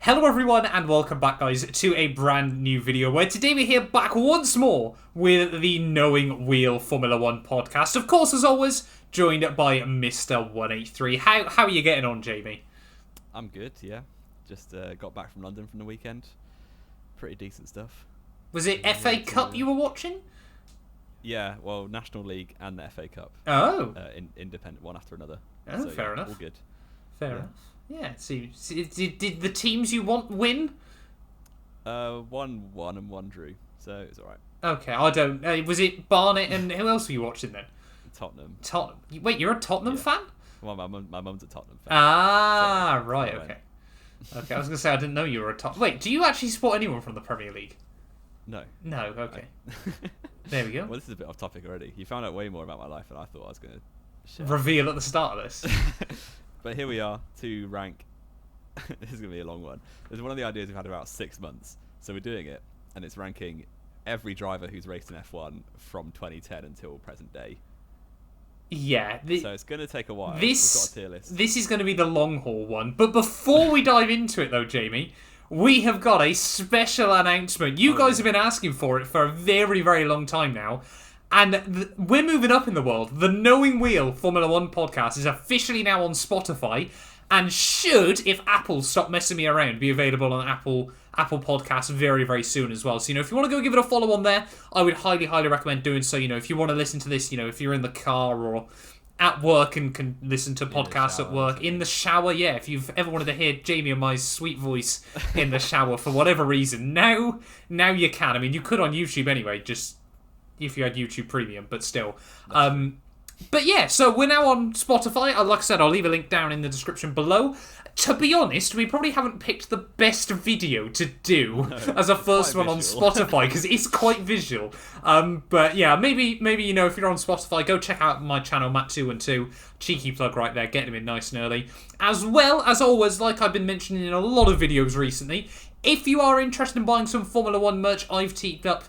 Hello everyone and welcome back guys to a brand new video where today we're here back once more with the Knowing Wheel Formula 1 podcast. Of course, as always, joined by Mr. 183. How are you getting on, Jamie? I'm good, yeah. Just got back from London from the weekend. Pretty decent stuff. Was it FA Cup you were watching? Yeah, well, National League and the FA Cup. Oh. Independent, one after another. Oh, so, fair enough. All good. Fair enough. Yeah, so did the teams you want win? One won and one drew, so it was alright. Okay, I don't... was it Barnet and who else were you watching then? Tottenham. Tottenham. Wait, you're a Tottenham fan? Well, my mum's a Tottenham fan. Ah, so right, okay. Okay, I was going to say, I didn't know you were a Tottenham... Wait, do you actually support anyone from the Premier League? No. No, okay. There we go. Well, this is a bit off topic already. You found out way more about my life than I thought I was going to share. Reveal at the start of this. But here we are to rank. This is going to be a long one. This is one of the ideas we've had about 6 months. So we're doing it, and it's ranking every driver who's raced in F1 from 2010 until present day. Yeah. So it's going to take a while. We've got a tier list. This is going to be the long haul one. But before we dive into it, though, Jamie, we have got a special announcement. You guys have been asking for it for a very, very long time now. And we're moving up in the world. The Knowing Wheel Formula 1 podcast is officially now on Spotify and should, if Apple stop messing me around, be available on Apple Podcasts very, very soon as well. So, if you want to go give it a follow on there, I would highly, highly recommend doing so. If you want to listen to this, if you're in the car or at work and can listen to podcasts at work, in the shower, yeah, if you've ever wanted to hear Jamie and my sweet voice in the shower for whatever reason, now you can. I mean, you could on YouTube anyway, just... if you had YouTube Premium, but still. But yeah, so we're now on Spotify. Like I said, I'll leave a link down in the description below. To be honest, we probably haven't picked the best video to do as a first one on Spotify, because it's quite visual. But yeah, maybe if you're on Spotify, go check out my channel, Matt212. Cheeky plug right there, getting him in nice and early. As well, as always, like I've been mentioning in a lot of videos recently, if you are interested in buying some Formula 1 merch, I've teamed up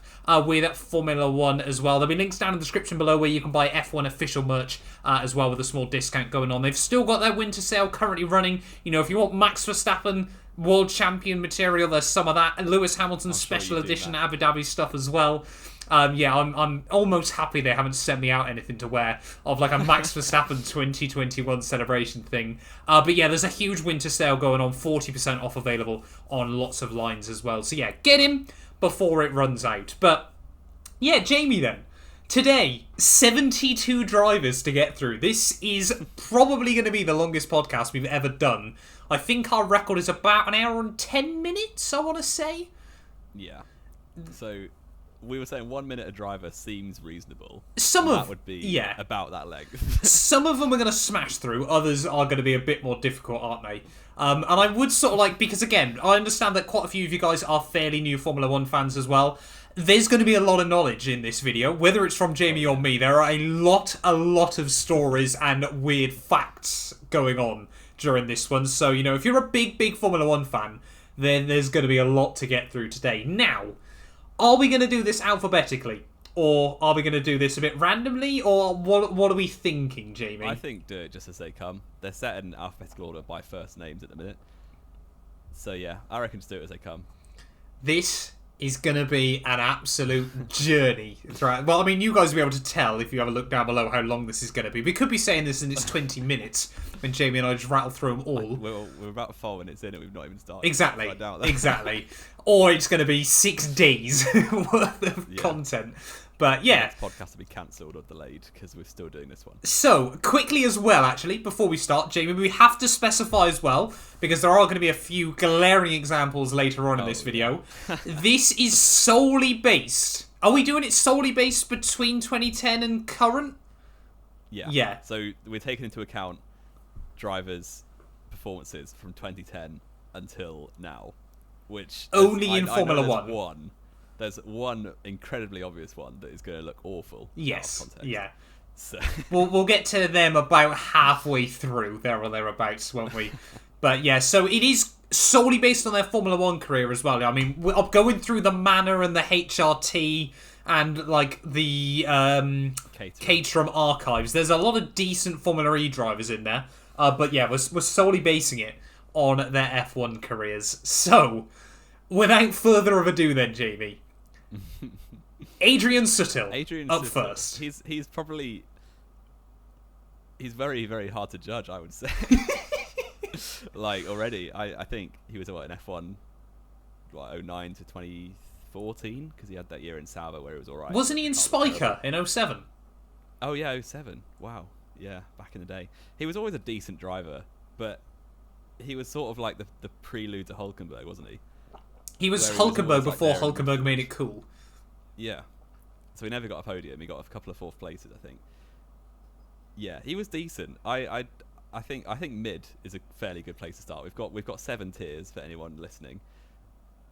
with Formula 1 as well. There'll be links down in the description below where you can buy F1 official merch as well with a small discount going on. They've still got their winter sale currently running. If you want Max Verstappen World Champion material, there's some of that. And Lewis Hamilton's special edition Abu Dhabi stuff as well. I'm almost happy they haven't sent me out anything to wear of like a Max Verstappen 2021 celebration thing. But yeah, there's a huge winter sale going on, 40% off available on lots of lines as well. So yeah, get him before it runs out. But yeah, Jamie then. Today, 72 drivers to get through. This is probably going to be the longest podcast we've ever done. I think our record is about an hour and 10 minutes, I want to say. Yeah. So... we were saying 1 minute a driver seems reasonable. That would be about that length. Some of them are going to smash through. Others are going to be a bit more difficult, aren't they? And I would sort of like... because again, I understand that quite a few of you guys are fairly new Formula 1 fans as well. There's going to be a lot of knowledge in this video. Whether it's from Jamie or me, there are a lot of stories and weird facts going on during this one. So, if you're a big Formula 1 fan, then there's going to be a lot to get through today. Now... are we going to do this alphabetically? Or are we going to do this a bit randomly? Or what are we thinking, Jamie? I think do it just as they come. They're set in alphabetical order by first names at the minute. So yeah, I reckon just do it as they come. This is going to be an absolute journey. Right. Well, I mean, you guys will be able to tell if you have a look down below how long this is going to be. We could be saying this in its 20 minutes when Jamie and I just rattle through them all. We're about 4 minutes in and we've not even started. Exactly. So I doubt that. Exactly. Or it's going to be 6 days worth of content. But yeah. The podcast will be cancelled or delayed because we're still doing this one. So, quickly as well, actually, before we start, Jamie, we have to specify as well, because there are going to be a few glaring examples later on in this video. This is solely based... are we doing it solely based between 2010 and current? Yeah. Yeah. So, we're taking into account drivers' performances from 2010 until now. Which only in Formula 1. There's one incredibly obvious one that is going to look awful. Yes, yeah. So. We'll get to them about halfway through, there or thereabouts, won't we? But yeah, so it is solely based on their Formula 1 career as well. I mean, I'm going through the Manor and the HRT and like the Caterham archives. There's a lot of decent Formula E drivers in there. But yeah, we're solely basing it on their F1 careers. So, without further ado then, Jamie, Adrian Sutil up first. He's probably... He's very, very hard to judge, I would say. Like, already, I think he was, in F1, 09 to 2014? Because he had that year in Sauber where it was alright. Wasn't he in Spiker in 07? Oh, yeah, 07. Wow. Yeah, back in the day. He was always a decent driver, but he was sort of like the prelude to Hulkenberg, wasn't he? He was Hulkenberg before Hulkenberg made it cool. Yeah. So he never got a podium. He got a couple of fourth places, I think. Yeah, he was decent. I think mid is a fairly good place to start. We've got 7 tiers for anyone listening.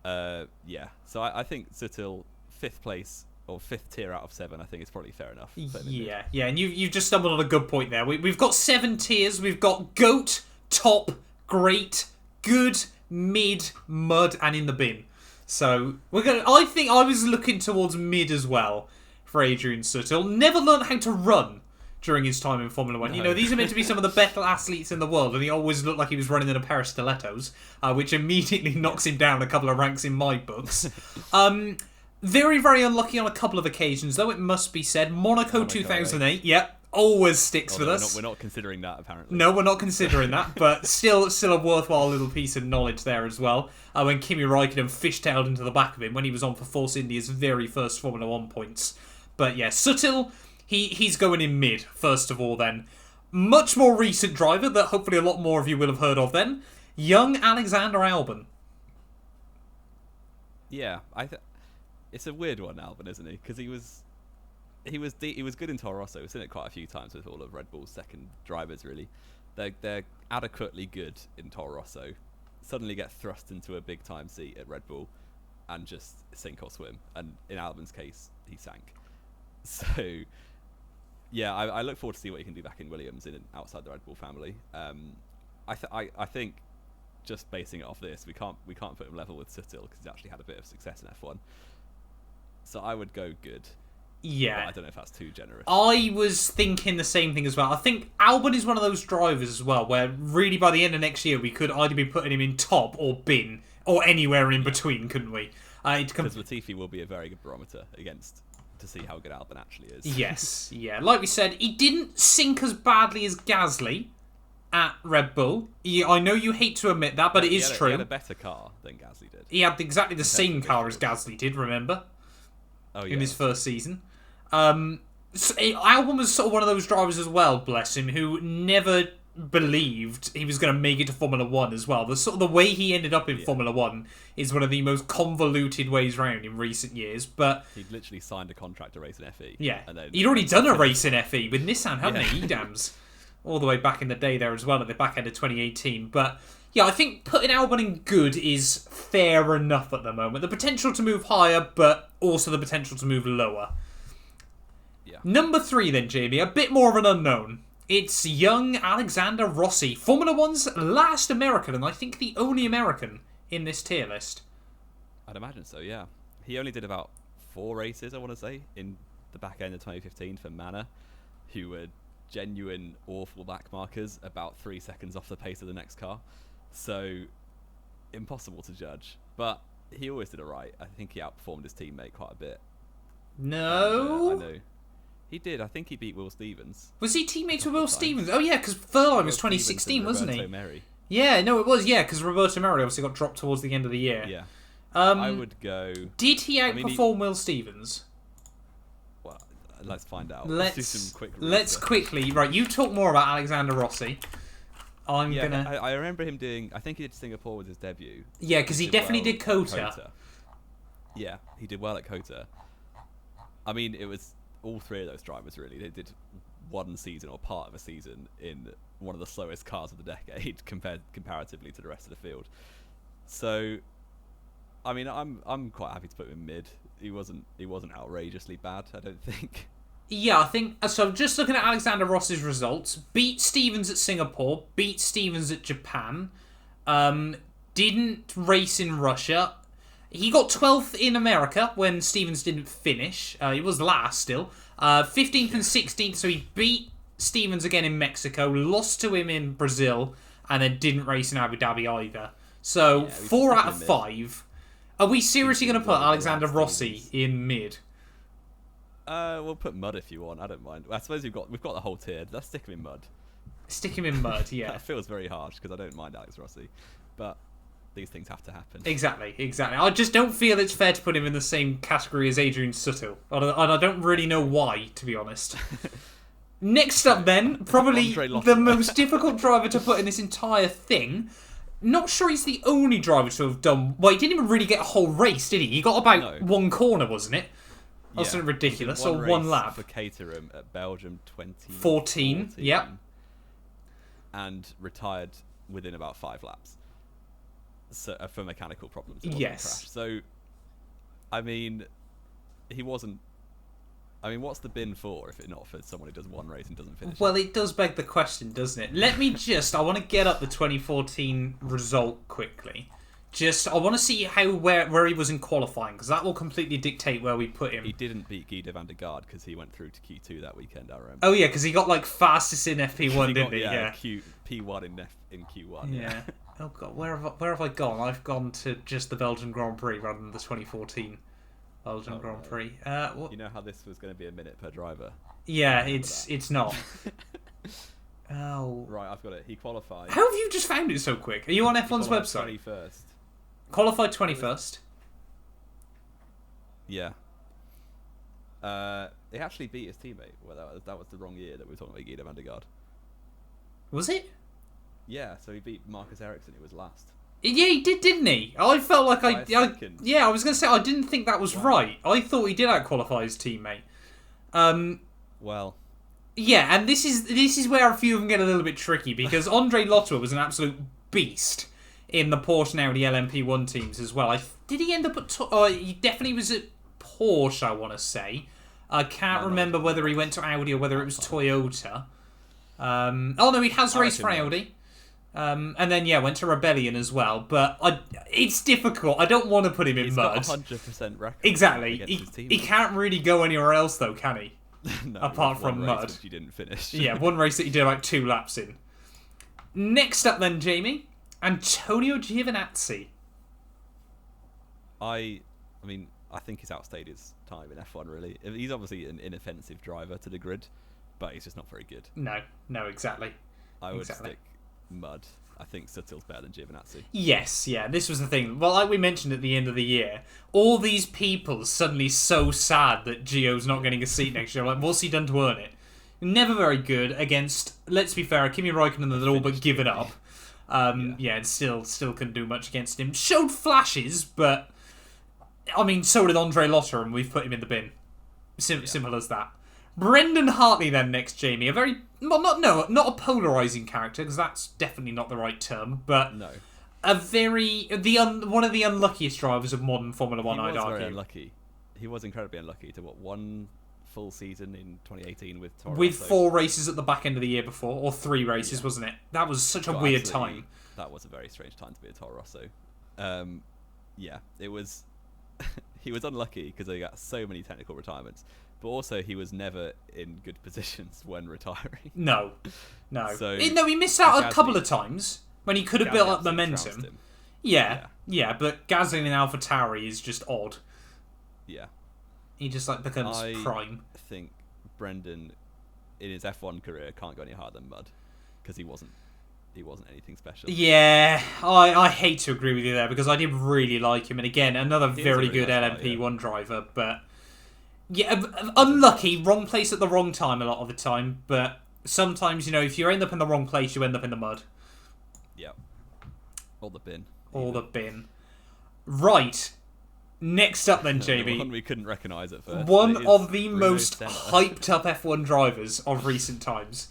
Yeah. So I think Sutil 5th place or 5th tier out of 7. I think is probably fair enough. Yeah, and you've just stumbled on a good point there. We've got 7 tiers. We've got GOAT, top, great, good, mid, mud, and in the bin. So I think I was looking towards mid as well for Adrian Sutil. Never learned how to run during his time in Formula 1. No. You know, these are meant to be some of the best athletes in the world, and he always looked like he was running in a pair of stilettos, which immediately knocks him down a couple of ranks in my books. Very, very unlucky on a couple of occasions, though, it must be said. Monaco 2008, yep, always sticks with us. We're not considering that, apparently. No, we're not considering that, but still a worthwhile little piece of knowledge there as well. When Kimi Raikkonen fishtailed into the back of him when he was on for Force India's very first Formula 1 points. But yeah, Sutil... He's going in mid, first of all, then. Much more recent driver that hopefully a lot more of you will have heard of then. Young Alexander Albon. Yeah, it's a weird one, Albon, isn't he? Because he was good in Toro Rosso. We've seen it quite a few times with all of Red Bull's second drivers, really. They're adequately good in Toro Rosso. Suddenly get thrust into a big-time seat at Red Bull and just sink or swim. And in Albon's case, he sank. So... yeah, I look forward to see what he can do back in Williams outside the Red Bull family. I think just basing it off this, we can't put him level with Sutil because he's actually had a bit of success in F1. So I would go good. Yeah, but I don't know if that's too generous. I was thinking the same thing as well. I think Albon is one of those drivers as well where really by the end of next year we could either be putting him in top or bin or anywhere in between, couldn't we? Because Latifi will be a very good barometer to see how good Albon actually is. Yes, yeah. Like we said, he didn't sink as badly as Gasly at Red Bull. I know you hate to admit that, but it is true. He had a better car than Gasly did. He had exactly the same car as Gasly did, remember? Oh, yeah. In his first season. So Albon was sort of one of those drivers as well, bless him, who never believed he was going to make it to Formula 1 as well. The way he ended up in Formula 1 is one of the most convoluted ways round in recent years, but... he'd literally signed a contract to race in FE. Yeah, and then he'd already done a race in FE with Nissan, hadn't he? Edams. All the way back in the day there as well, at the back end of 2018. But, yeah, I think putting Albon in good is fair enough at the moment. The potential to move higher, but also the potential to move lower. Yeah. Number 3 then, Jamie, a bit more of an unknown. It's young Alexander Rossi, Formula 1's last American, and I think the only American in this tier list. I'd imagine so, yeah. He only did about 4 races, I want to say, in the back end of 2015 for Manor, who were genuine awful back markers, about 3 seconds off the pace of the next car. So, impossible to judge. But he always did it right. I think he outperformed his teammate quite a bit. No. And, I know. He did. I think he beat Will Stevens. Was he teammates with Will Stevens? Oh, yeah, because Furlong was 2016, wasn't he? Mary. Yeah, no, it was, yeah, because Roberto Merri obviously got dropped towards the end of the year. Yeah. I would go... did he outperform Will Stevens? Well, let's find out. Let's do some quick research. Let's quickly... Right, you talk more about Alexander Rossi. I'm yeah, gonna... I remember him doing... I think he did Singapore with his debut. Yeah, because he definitely did Kota. Yeah, he did well at Kota. I mean, it was all 3 of those drivers, really. They did one season or part of a season in one of the slowest cars of the decade comparatively to the rest of the field. So, I mean, I'm quite happy to put him in mid. He wasn't outrageously bad, I don't think. Yeah, I think... So, just looking at Alexander Rossi's results, beat Stevens at Singapore, beat Stevens at Japan, didn't race in Russia. He got 12th in America when Stevens didn't finish. He was last still. 15th and 16th, so he beat Stevens again in Mexico, lost to him in Brazil, and then didn't race in Abu Dhabi either. So, Yeah, 4 out of mid. 5. Are we seriously going to put One of the Alexander last Rossi seasons. in mid? We'll put mud if you want. I don't mind. I suppose we've got the whole tier. Let's stick him in mud. Stick him in mud, yeah. That feels very harsh because I don't mind Alex Rossi, but these things have to happen. Exactly. I just don't feel it's fair to put him in the same category as Adrian Sutton. And I don't really know why, to be honest. Next up then, probably Andre Lotto. the most difficult driver to put in this entire thing. Not sure he's the only driver to have done... Well, he didn't even really get a whole race, did he? He got about one corner, wasn't it? Or something ridiculous, or one lap. For Caterham at Belgium 2014. 14, yep. And retired within about 5 laps. So, for mechanical problems. It wasn't a Yes. crash. So, I mean, he wasn't... I mean, what's the bin for if it's not for someone who does one race and doesn't finish? Well, it does beg the question, doesn't it? Let me just... I want to get up the 2014 result quickly. I want to see where he was in qualifying, because that will completely dictate where we put him. He didn't beat Guido van der Garde because he went through to Q2 that weekend, I remember. Oh, yeah, because he got, fastest in FP1, didn't he? Yeah, P1 in Q1. Yeah. Oh, God, where have I gone? I've gone to just the Belgian Grand Prix rather than the 2014 Belgian Grand Prix. You know how this was going to be a minute per driver? Yeah, it's not. Oh. Right, I've got it. He qualified. How have you just found it so quick? Are you on F1's website? 21st. Qualified 21st. Yeah. He actually beat his teammate. Well, that was the wrong year that we were talking about Guido van der Garde. Was it? Yeah, so he beat Marcus Ericsson, who was last. Yeah, he did, didn't he? I felt like By a second. yeah, I was going to say, I didn't think that was right. I thought he did out-qualify his teammate. Well... Yeah, and this is where a few of them get a little bit tricky, because Andre Lotto was an absolute beast in the Porsche and Audi LMP1 teams as well. Did he end up at... he definitely was at Porsche, I want to say. I can't remember whether he went to Audi or whether it was Toyota. Oh, no, he has raced for Audi. And then, went to Rebellion as well. But it's difficult. I don't want to put him in mud. He's got 100% record. Exactly. Against his He can't really go anywhere else, though, can he? No, apart one from race mud. which you didn't finish. Yeah, one race that he did like 2 laps in. Next up then, Jamie, Antonio Giovanazzi. I mean, I think he's outstayed his time in F1, really. He's obviously an inoffensive driver to the grid, but he's just not very good. No, exactly. I would stick mud. I think Sutton's better than Giovanazzi. Yes, yeah, this was the thing. Well, like we mentioned at the end of the year, all these people suddenly so sad that Gio's not getting a seat next year. Like, what's he done to earn it? Never very good against, let's be fair, Kimi Raikkonen that had all but given up. And still couldn't do much against him. Showed flashes, but I mean, so did Andre Lotto, and we've put him in the bin. Simple as that. Brendan Hartley then next, Jamie. A very not a polarizing character, because that's definitely not the right term, but No. one of the unluckiest drivers of modern Formula One. I'd argue. Very unlucky. He was incredibly unlucky to one full season in 2018 with Toro With Rosso. 4 races at the back end of the year before, or 3 races, wasn't it? That was such a weird time. That was a very strange time to be a Toro Rosso. It was. He was unlucky because he got so many technical retirements, but also he was never in good positions when retiring. No. So he missed out a couple of times when he could have built up momentum. Yeah, but Gasly in AlphaTauri is just odd. Yeah. He just becomes prime. I think Brendan, in his F1 career, can't go any higher than mud because he wasn't anything special. Yeah, I hate to agree with you there, because I did really like him, and again, another very good LMP1 driver, but yeah, unlucky, wrong place at the wrong time a lot of the time, but sometimes, if you end up in the wrong place, you end up in the mud. Yeah. Or the bin. Or the bin. Right. Next up then, Jamie. One we couldn't recognise at first. One of the most hyped up F1 drivers of recent times.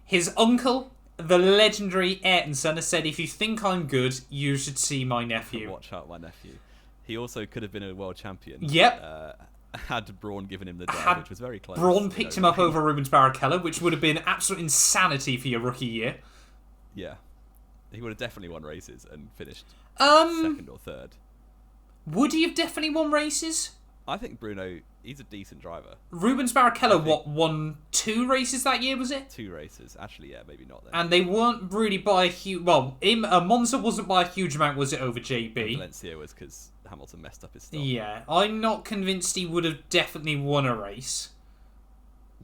His uncle, the legendary Ayrton Senna, said, "If you think I'm good, you should see my nephew." Watch out, my nephew. He also could have been a world champion. Yep. Had Braun given him the drive, which was very close. Braun picked him up over Rubens Barrichello, which would have been absolute insanity for your rookie year. Yeah. He would have definitely won races and finished 2nd or 3rd. Would he have definitely won races? I think Bruno, he's a decent driver. Rubens Barrichello, won 2 races that year, was it? 2 races. Actually, yeah, maybe not then. And they weren't really by a huge... Well, Monza wasn't by a huge amount, was it, over JB? And Valencia was because Hamilton messed up his start. Yeah, I'm not convinced he would have definitely won a race.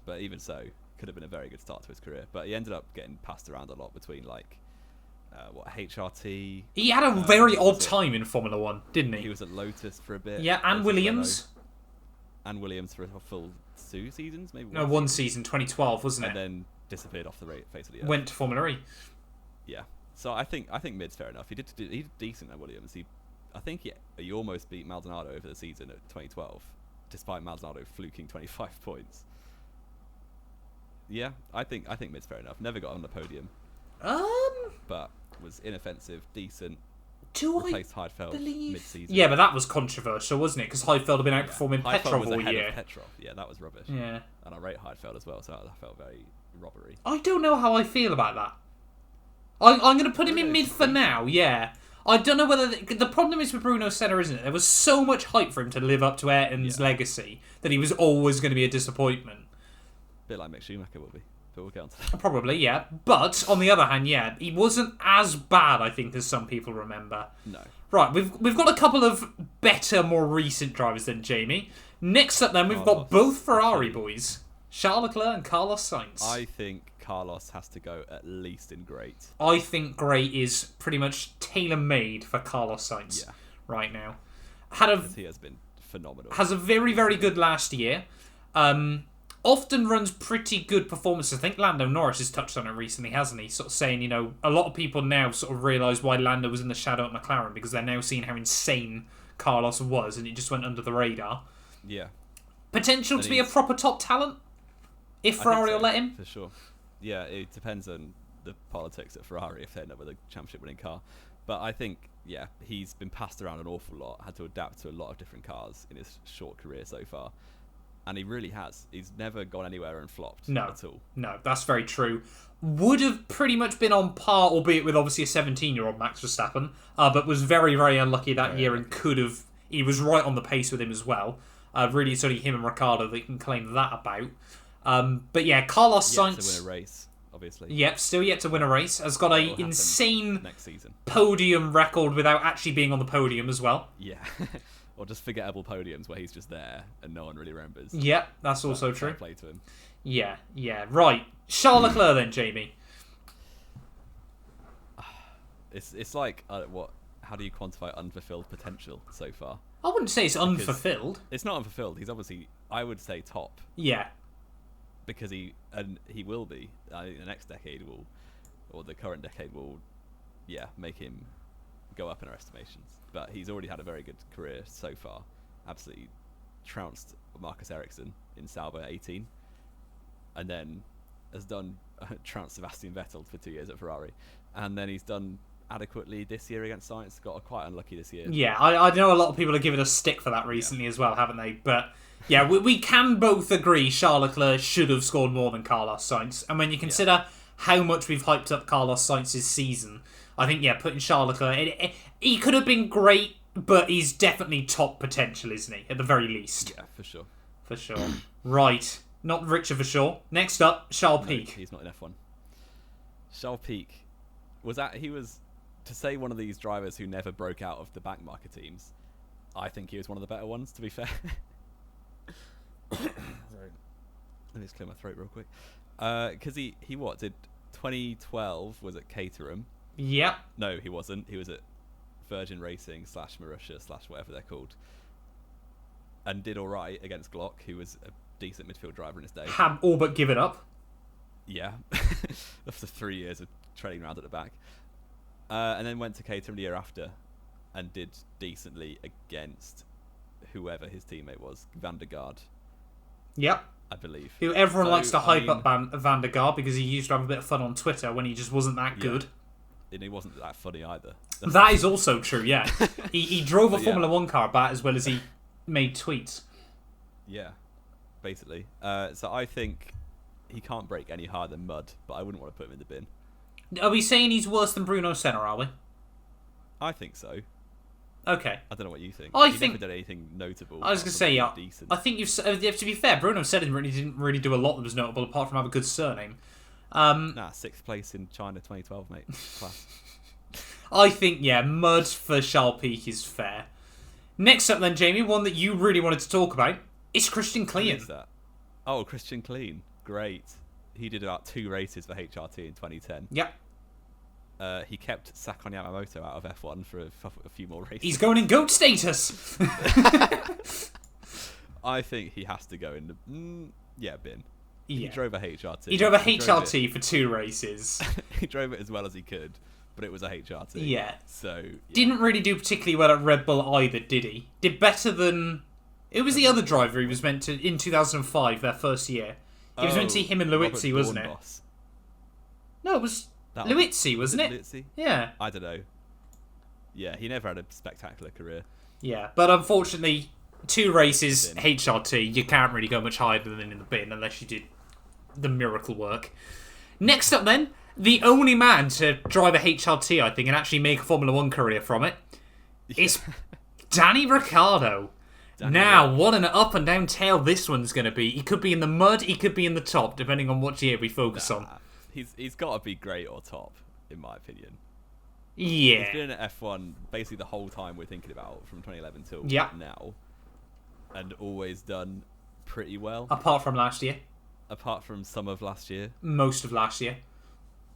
But even so, could have been a very good start to his career. But he ended up getting passed around a lot between, HRT. He had a very odd time in Formula 1, didn't he? He was at Lotus for a bit. Yeah, and Williams. And Williams for a full 2 seasons, maybe. No, 1 season, 2012, wasn't it? And then disappeared off the face of the earth. Went to Formula E. Yeah. So I think mid's fair enough. He did decent at Williams. I think he almost beat Maldonado over the season at 2012, despite Maldonado fluking 25 points. Yeah, I think mid's fair enough. Never got on the podium. But was inoffensive, decent. Replaced Heidfeld mid-season. Yeah, but that was controversial, wasn't it? Because Heidfeld had been outperforming Petrov all year. Petrov. Yeah, that was rubbish. Yeah. And I rate Heidfeld as well, so that felt very robbery. I don't know how I feel about that. I'm going to put him in mid for now, yeah. I don't know whether... The problem is with Bruno Senna, isn't it? There was so much hype for him to live up to Ayrton's legacy that he was always going to be a disappointment. A bit like Mick Schumacher will be. But we'll get on to that. Probably, yeah. But, on the other hand, yeah, he wasn't as bad, I think, as some people remember. No. Right, we've got a couple of better, more recent drivers than Jamie. Next up, then, we've got both Ferrari boys. Charles Leclerc and Carlos Sainz. I think Carlos has to go at least in great. I think great is pretty much tailor-made for Carlos Sainz right now. He has been phenomenal. Has a very, very good last year. Often runs pretty good performances. I think Landon Norris has touched on it recently, hasn't he? Sort of saying, a lot of people now sort of realise why Lando was in the shadow at McLaren because they're now seeing how insane Carlos was and it just went under the radar. Yeah. Potential to be a proper top talent if Ferrari will let him. For sure. Yeah, it depends on the politics at Ferrari if they end up with a championship winning car. But I think, he's been passed around an awful lot, had to adapt to a lot of different cars in his short career so far. And he really has. He's never gone anywhere and flopped at all. No, that's very true. Would have pretty much been on par, albeit with obviously a 17-year-old Max Verstappen, but was very, very unlucky that year and could have... He was right on the pace with him as well. Really, it's only him and Ricardo that can claim that about. But yeah, Carlos Sainz... Yet to win a race, obviously. Yep, still yet to win a race. Has got an insane next season. Podium record without actually being on the podium as well. Yeah. Or just forgettable podiums where he's just there and no one really remembers. Yeah, that's also true. Play to him. Yeah. Right. Charles Leclerc then, Jamie. It's like, how do you quantify unfulfilled potential so far? I wouldn't say it's unfulfilled. It's not unfulfilled. He's obviously, I would say, top. Yeah. Because he will be. The next decade or the current decade will, make him go up in our estimations. But he's already had a very good career so far. Absolutely trounced Marcus Ericsson in Sauber 18. And then has done trounced Sebastian Vettel for 2 years at Ferrari. And then he's done adequately this year against Sainz. Got quite unlucky this year. Yeah, I know a lot of people have given us stick for that recently as well, haven't they? But yeah, we can both agree Charles Leclerc should have scored more than Carlos Sainz. And when you consider how much we've hyped up Carlos Sainz's season, I think, putting Charles Leclerc... He could have been great, but he's definitely top potential, isn't he? At the very least. Yeah, for sure. For sure. Right. Not Richard for sure. Next up, Charles Pic. He's not in F1. Charles Pic he was, to say one of these drivers who never broke out of the back marker teams, I think he was one of the better ones, to be fair. Sorry. Let me just clear my throat real quick. Because he did 2012 was at Caterham. Yep. No, he wasn't. He was at Virgin Racing / Marussia / whatever they're called. And did all right against Glock, who was a decent midfield driver in his day. Had all but given up. Yeah. After 3 years of trailing around at the back. And then went to Caterham the year after and did decently against whoever his teammate was, Van der Gaard. Yep. I believe. Who everyone likes to hype up Van der Gaard because he used to have a bit of fun on Twitter when he just wasn't that good. And he wasn't that funny either. That is also true, yeah. He drove a Formula 1 car about as well as he made tweets. Yeah, basically. So I think he can't break any higher than mud, but I wouldn't want to put him in the bin. Are we saying he's worse than Bruno Senna, are we? I think so. Okay. I don't know what you think. I He think- never did anything notable. I was going to say, yeah. Decent. I think to be fair, Bruno Senna didn't really do a lot that was notable apart from have a good surname. Nah, 6th place in China 2012, mate. Class. I think, yeah, mud for Charles Pic is fair. Next up then, Jamie, one that you really wanted to talk about is Christian Who Klein. is that? Oh, Christian Klein. Great. He did about 2 races for HRT in 2010. Yep. He kept Sakon Yamamoto out of F1 for a few more races. He's going in GOAT status. I think he has to go in the bin. Yeah. He drove a HRT. He drove a He HRT for 2 races. He drove it as well as he could, but it was a HRT. Yeah. So yeah. Didn't really do particularly well at Red Bull either, did he? Did better than... It was the other driver he was meant to... In 2005, their first year. It was meant to be him and Luizzi, wasn't it? Dornbos. No, it was Luizzi, wasn't it? Luizzi? Yeah. I don't know. Yeah, he never had a spectacular career. Yeah, but unfortunately, 2 races, Bin. HRT, you can't really go much higher than in the bin unless you did the miracle work. Next up then, the only man to drive a HRT, I think, and actually make a Formula 1 career from it, is Danny Ricciardo. Now, what an up and down tail this one's going to be. He could be in the mud, he could be in the top, depending on what year we focus on. He's got to be great or top, in my opinion. Yeah. He's been in F1 basically the whole time we're thinking about, from 2011 till now, and always done pretty well. Apart from last year. Apart from some of last year. Most of last year.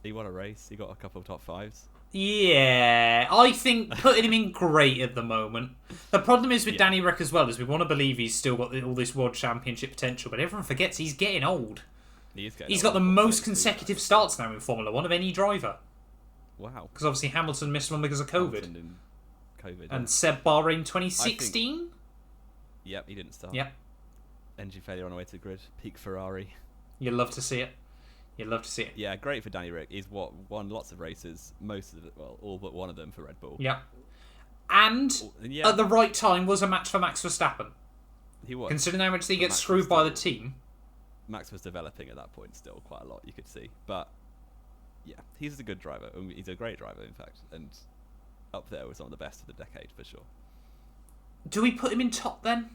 He won a race, he got a couple of top 5s. Yeah, I think putting him in great at the moment. The problem is with Danny Rick as well, is we want to believe he's still got all this World Championship potential, but everyone forgets he's getting old. He's got the most consecutive starts now in Formula 1 of any driver. Wow. Because obviously Hamilton missed one because of COVID. COVID. And Seb Bahrain 2016? Yep, he didn't start. Yep. Engine failure on the way to the grid. Peak Ferrari. You'd love to see it. You'd love to see it. Yeah, great for Danny Rick. He's won lots of races, most of it, well, all but one of them for Red Bull. Yep. And at the right time was a match for Max Verstappen. He was. Considering how much he gets screwed by the team. Max was developing at that point still quite a lot, you could see. But yeah, he's a good driver. He's a great driver, in fact, and up there with some of the best of the decade for sure. Do we put him in top then?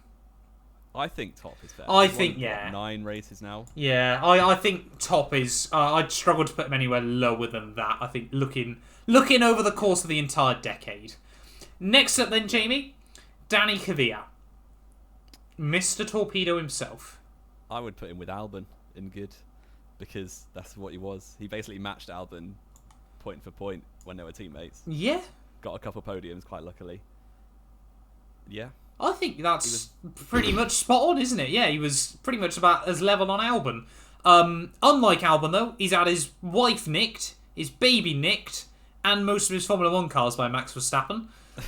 I think top is fair. I He's think, won, yeah. What, 9 races now? Yeah, I think top is... I'd struggle to put him anywhere lower than that, I think, looking over the course of the entire decade. Next up then, Jamie, Danny Kavia. Mr. Torpedo himself. I would put him with Albon in good, because that's what he was. He basically matched Albon point for point when they were teammates. Yeah. Got a couple podiums, quite luckily. Yeah. I think that's pretty much spot on, isn't it? Yeah, he was pretty much about as level on Albon. Unlike Albon, though, he's had his wife nicked, his baby nicked, and most of his Formula 1 cars by Max Verstappen.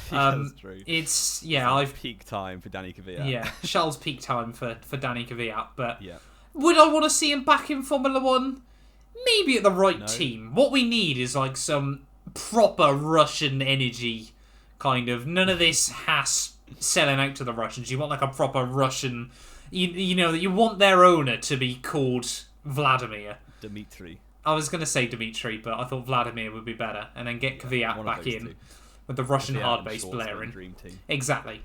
That's true. It's, peak time for Danny Kvyat. Yeah, Charles peak time for Danny Kvyat, but yeah. Would I want to see him back in Formula 1? Maybe at the right team. What we need is like some proper Russian energy, kind of. None of this Haas selling out to the Russians. You want like a proper Russian... You know, you want their owner to be called Vladimir. Dmitry. I was going to say Dmitry, but I thought Vladimir would be better. And then get Kvyat back in with the Russian hard bass blaring. Dream team. Exactly.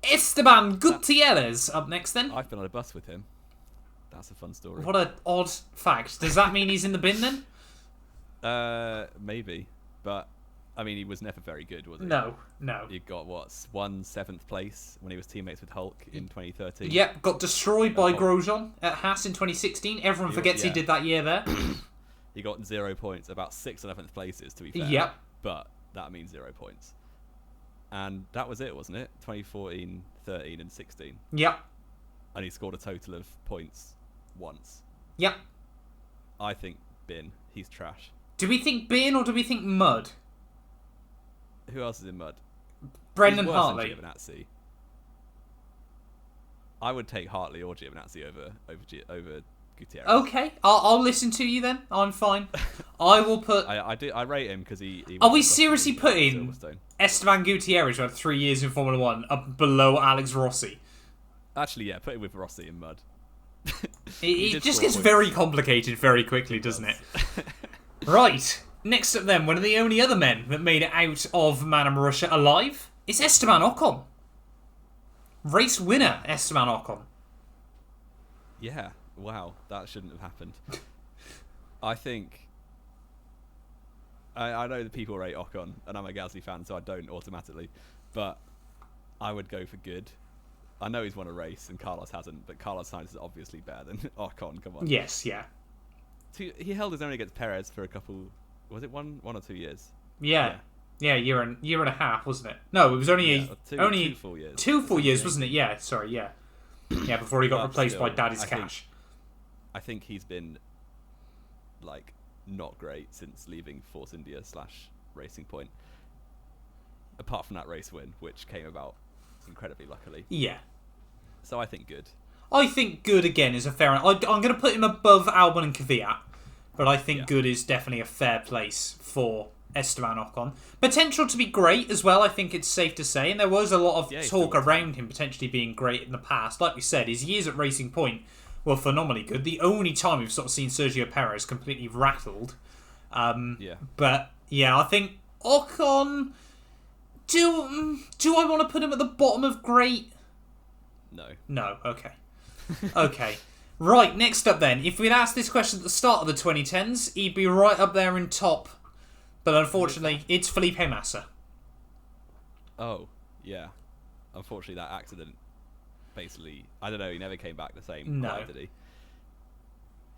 Esteban Gutierrez up next then. I've been on a bus with him. That's a fun story. What an odd fact. Does that mean he's in the bin then? Maybe. But, I mean, he was never very good, was he? No. He got, 7th place when he was teammates with Hulk in 2013. Yep, got destroyed by Grosjean at Haas in 2016. Everyone forgets he did that year there. He got 0 points, about 6th and 11th places, to be fair. Yep. But that means 0 points. And that was it, wasn't it? 2014, 13 and 16. Yep. And he scored a total of points once. Yep. I think bin. He's trash. Do we think bin or do we think mud? Who else is in mud? Brendan He's worse Hartley. than Giovanazzi. I would take Hartley or Giovanazzi over Gutierrez. Okay, I'll listen to you then. I'm fine. I will put... I rate him because he Are we seriously putting Esteban Gutierrez, who had 3 years in Formula 1, up below Alex Rossi? Actually, yeah, put him with Rossi in mud. It just gets very complicated very quickly, doesn't it? Right. Next up then, one of the only other men that made it out of Manor Russia alive is Esteban Ocon. Race winner, Esteban Ocon. Yeah, wow, that shouldn't have happened. I think... I know that people rate Ocon, and I'm a Gasly fan, so I don't automatically, but I would go for good. I know he's won a race, and Carlos hasn't, but Carlos Sainz is obviously better than Ocon, come on. Yes, yeah. He held his own against Perez for a couple... Was it one or 2 years? Yeah, year and a half, wasn't it? No, it was only two full years. 2 full years, wasn't it? Yeah, sorry, yeah. Yeah, before he got replaced by Daddy's Cash. I think he's been, like, not great since leaving Force India / Racing Point. Apart from that race win, which came about incredibly luckily. Yeah. So I think good. I think good, again, is a fair... I'm going to put him above Albon and Kvyat. But I think good is definitely a fair place for Esteban Ocon. Potential to be great as well, I think it's safe to say. And there was a lot of talk around him potentially being great in the past. Like we said, his years at Racing Point were phenomenally good. The only time we've sort of seen Sergio Perez completely rattled. But, yeah, I think Ocon... Do I want to put him at the bottom of great? No. No, okay. Okay. Right, next up then. If we'd asked this question at the start of the 2010s, he'd be right up there in top. But unfortunately, it's Felipe Massa. Oh, yeah. Unfortunately, that accident basically... I don't know, he never came back the same. No. Did he?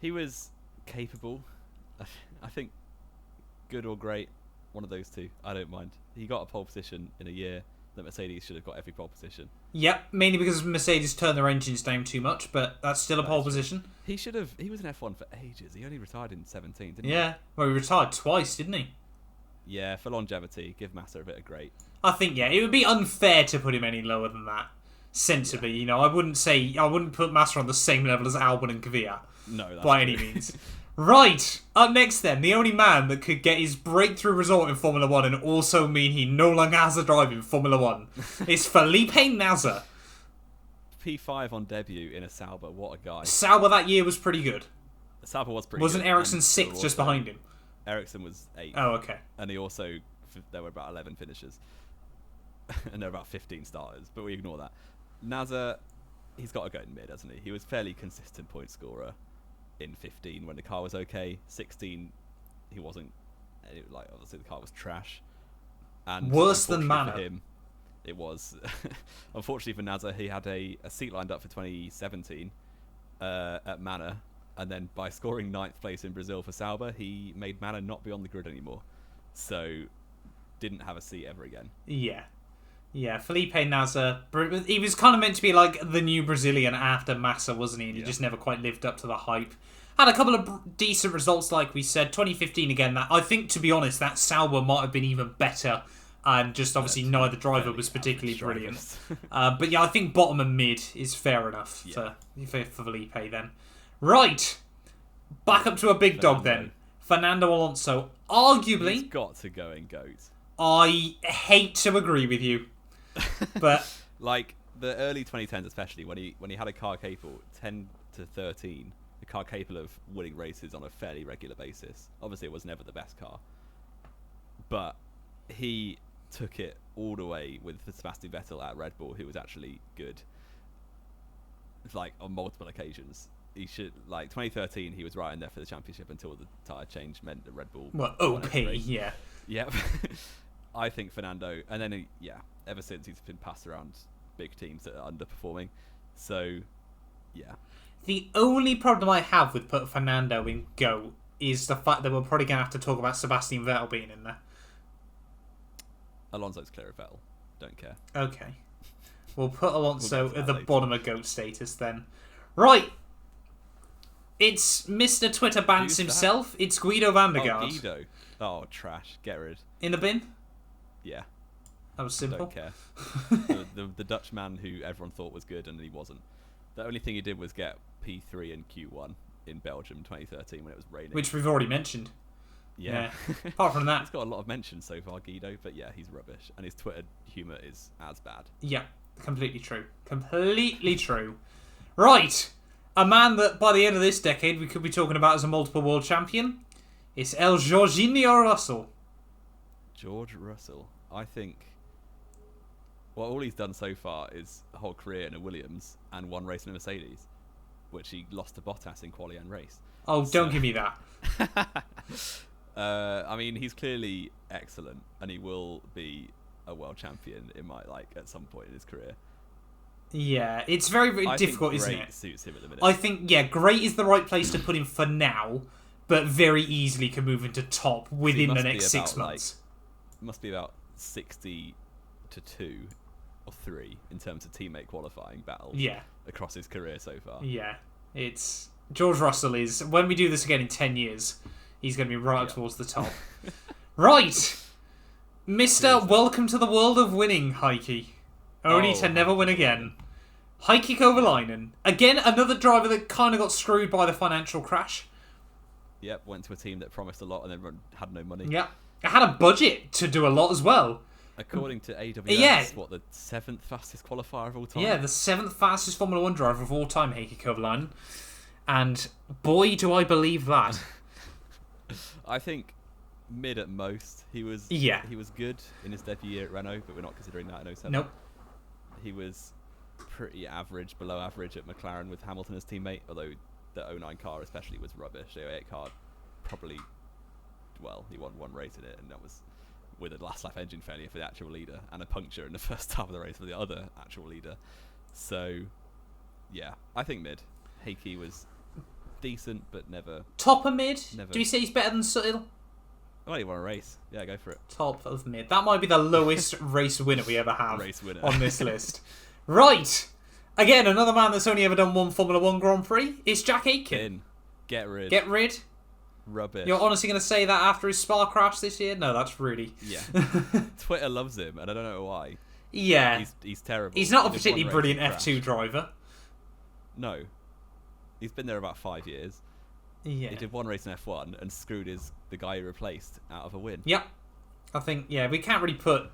He was capable. I think good or great. One of those two. I don't mind. He got a pole position in a year that Mercedes should have got every pole position. Yep, mainly because Mercedes turned their engines down too much, but that's still a pole position. He should have. He was in F1 for ages. He only retired in 17, didn't he? Yeah, well, he retired twice, didn't he? Yeah, for longevity, give Massa a bit of great. I think, yeah, it would be unfair to put him any lower than that. Sensibly, you know, I wouldn't put Massa on the same level as Albon and Kvyat. No, that's by true. any means. Right, up next then, the only man that could get his breakthrough result in Formula 1 and also mean he no longer has a drive in Formula 1 is Felipe Massa. P5 on debut in a Sauber, what a guy. Sauber that year was pretty good. Sauber was pretty Wasn't good. Ericsson 6th just behind him? Ericsson was 8th. Oh, okay. And he also, there were about 11 finishers. And there were about 15 starters, but we ignore that. Massa, he's got to go in mid, hasn't he? He was fairly consistent point scorer in 15 when the car was okay. 16, he wasn't. Like, obviously the car was trash. And worse than Manor. Manor. For him, it was. Unfortunately for Massa, he had a seat lined up for 2017 at Manor, and then by scoring 9th place in Brazil for Sauber, he made Manor not be on the grid anymore. So, didn't have a seat ever again. Yeah, Felipe Massa, he was kind of meant to be like the new Brazilian after Massa, wasn't he? And he just never quite lived up to the hype. Had a couple of decent results, like we said. 2015 again, that I think, to be honest, that Sauber might have been even better. And just obviously neither driver was particularly brilliant. But yeah, I think bottom and mid is fair enough for Felipe then. Right, back up to a big dog then. Fernando Alonso, arguably... He's got to go in GOAT. I hate to agree with you. But like the early 2010s, especially when he had a car capable 10 to 13, a car capable of winning races on a fairly regular basis. Obviously, it was never the best car, but he took it all the way with Sebastian Vettel at Red Bull, who was actually good. Like on multiple occasions, he should 2013. He was right in there for the championship until the tyre change meant that Red Bull. Well, OP, yeah. Yep. I think Fernando, and then ever since he's been passed around big teams that are underperforming. So, yeah. The only problem I have with putting Fernando in GOAT is the fact that we're probably going to have to talk about Sebastian Vettel being in there. Alonso's clear of Vettel. Don't care. Okay. We'll put Alonso at the bottom of GOAT status then. Right. It's Mr. Twitter Bants himself. It's Guido van der Garde. Oh, Guido. Oh, trash. Get rid. In the bin? Yeah. That was simple. Don't care. the Dutch man who everyone thought was good and he wasn't. The only thing he did was get P3 and Q1 in Belgium 2013 when it was raining. Which we've already mentioned. Yeah. Apart from that. He's got a lot of mentions so far, Guido, but yeah, he's rubbish. And his Twitter humour is as bad. Yeah, completely true. Completely true. Right. A man that by the end of this decade we could be talking about as a multiple world champion. It's El Jorginho Russell. George Russell. I think... Well, all he's done so far is a whole career in a Williams and one race in a Mercedes, which he lost to Bottas in quali and race. Oh, don't give me that. I mean, he's clearly excellent, and he will be a world champion at some point in his career. Yeah, it's very, very difficult, isn't it? Suits him at the minute. I think, great is the right place to put him for now, but very easily can move into top within the next 6 months. Must be about 60 to 2 or 3 in terms of teammate qualifying battles. Yeah. Across his career so far. Yeah, it's George Russell is. When we do this again in 10 years, he's going to be right up towards the top. Right, Mister. Welcome to the world of winning, Heikki. Only to never win again. Heikki Kovalainen. Again, another driver that kind of got screwed by the financial crash. Yep, went to a team that promised a lot and then had no money. Yeah, it had a budget to do a lot as well. According to AWS, the 7th fastest qualifier of all time? Yeah, the 7th fastest Formula 1 driver of all time, Heikki Kovalainen. And boy, do I believe that. I think mid at most. He was good in his debut year at Renault, but we're not considering that in 07. Nope. He was pretty average, below average at McLaren with Hamilton as teammate, although the 09 car especially was rubbish. The 08 car probably, he won one race in it, and that was with a last lap engine failure for the actual leader and a puncture in the first half of the race for the other actual leader. So, yeah, I think mid. Heikki was decent, but never... Top of mid? Do we say he's better than Sutton? Well, he won a race. Yeah, go for it. Top of mid. That might be the lowest race winner we ever have race winner. On this list. Right. Again, another man that's only ever done one Formula 1 Grand Prix is Jack Aitken. Get rid. Get rid? Rubbish. You're honestly going to say that after his Spa crash this year? No, that's really... Yeah. Twitter loves him, and I don't know why. Yeah. He's terrible. He's not a particularly brilliant F2 driver. No. He's been there about 5 years. Yeah. He did one race in F1 and screwed the guy he replaced out of a win. Yep. I think, we can't really put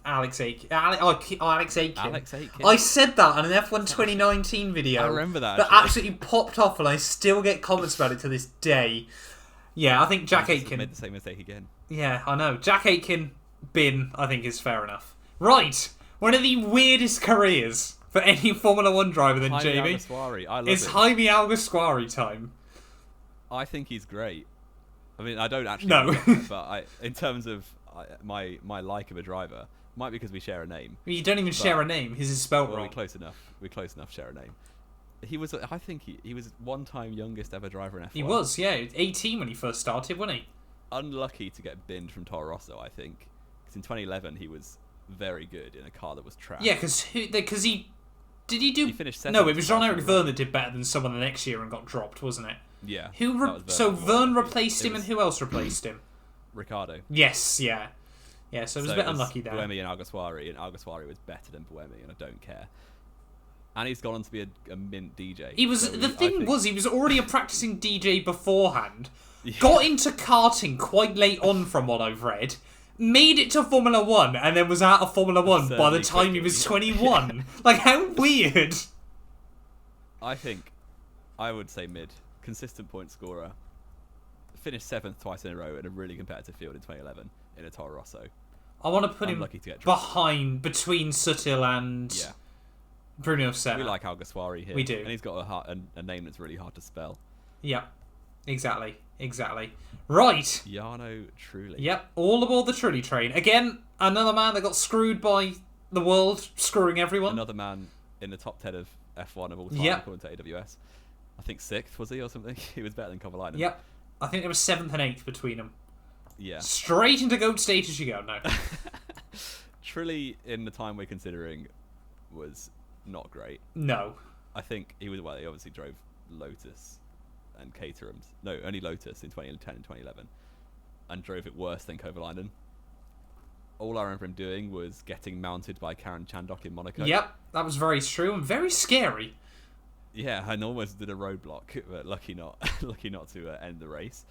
Alex Aitken. Alex Aitken. I said that on an F1 2019 video. I remember that. That absolutely popped off, and I still get comments about it to this day. Yeah, I think Jack Aitken made the same mistake again. Yeah, I know. Jack Aitken, bin, I think is fair enough. Right, one of the weirdest careers for any Formula 1 driver than Jamie is Jaime Alguersuari time. I think he's great. I mean, I don't actually know him, but in terms of my like of a driver, might be because we share a name. You don't even share a name. His is spelled wrong. We're close enough. Share a name. I think he was one-time youngest ever driver in F1. He was, 18 when he first started, wasn't he? Unlucky to get binned from Toro Rosso, I think, because in 2011 he was very good in a car that was trash. Yeah, because he finished second. No, it was Jean-Eric Vergne that did better than someone the next year and got dropped, wasn't it? Yeah. So Vergne replaced him, and who else replaced him? Ricardo. Yes, yeah. Yeah, so it was a bit unlucky there. Buemi and Alguersuari was better than Buemi, and I don't care. And he's gone on to be a mint DJ. He was he was already a practicing DJ beforehand. Yeah. Got into karting quite late on, from what I've read. Made it to Formula 1, and then was out of Formula 1 by the time he was 21. Yeah. Like, how weird. I think I would say mid. Consistent point scorer. Finished 7th twice in a row in a really competitive field in 2011 in a Toro Rosso. I want to put him between Sutton and Bruno Senna. We like Alguersuari here. We do. And he's got a name that's really hard to spell. Yeah, exactly. Right. Jarno Trulli. Yep, all aboard the Trulli train. Again, another man that got screwed by the world, screwing everyone. Another man in the top 10 of F1 of all time, according to AWS. I think 6th, was he, or something? He was better than Kovalainen. Yep. I think there was 7th and 8th between them. Yeah. Straight into GOAT status you go, no. Trulli, in the time we're considering, was not great. No. I think he obviously drove Lotus and Caterhams. No, only Lotus in 2010 and 2011. And drove it worse than Kovalainen. All I remember him doing was getting mounted by Karoon Chandok in Monaco. Yep, that was very true and very scary. Yeah, and almost did a roadblock, but lucky not to end the race.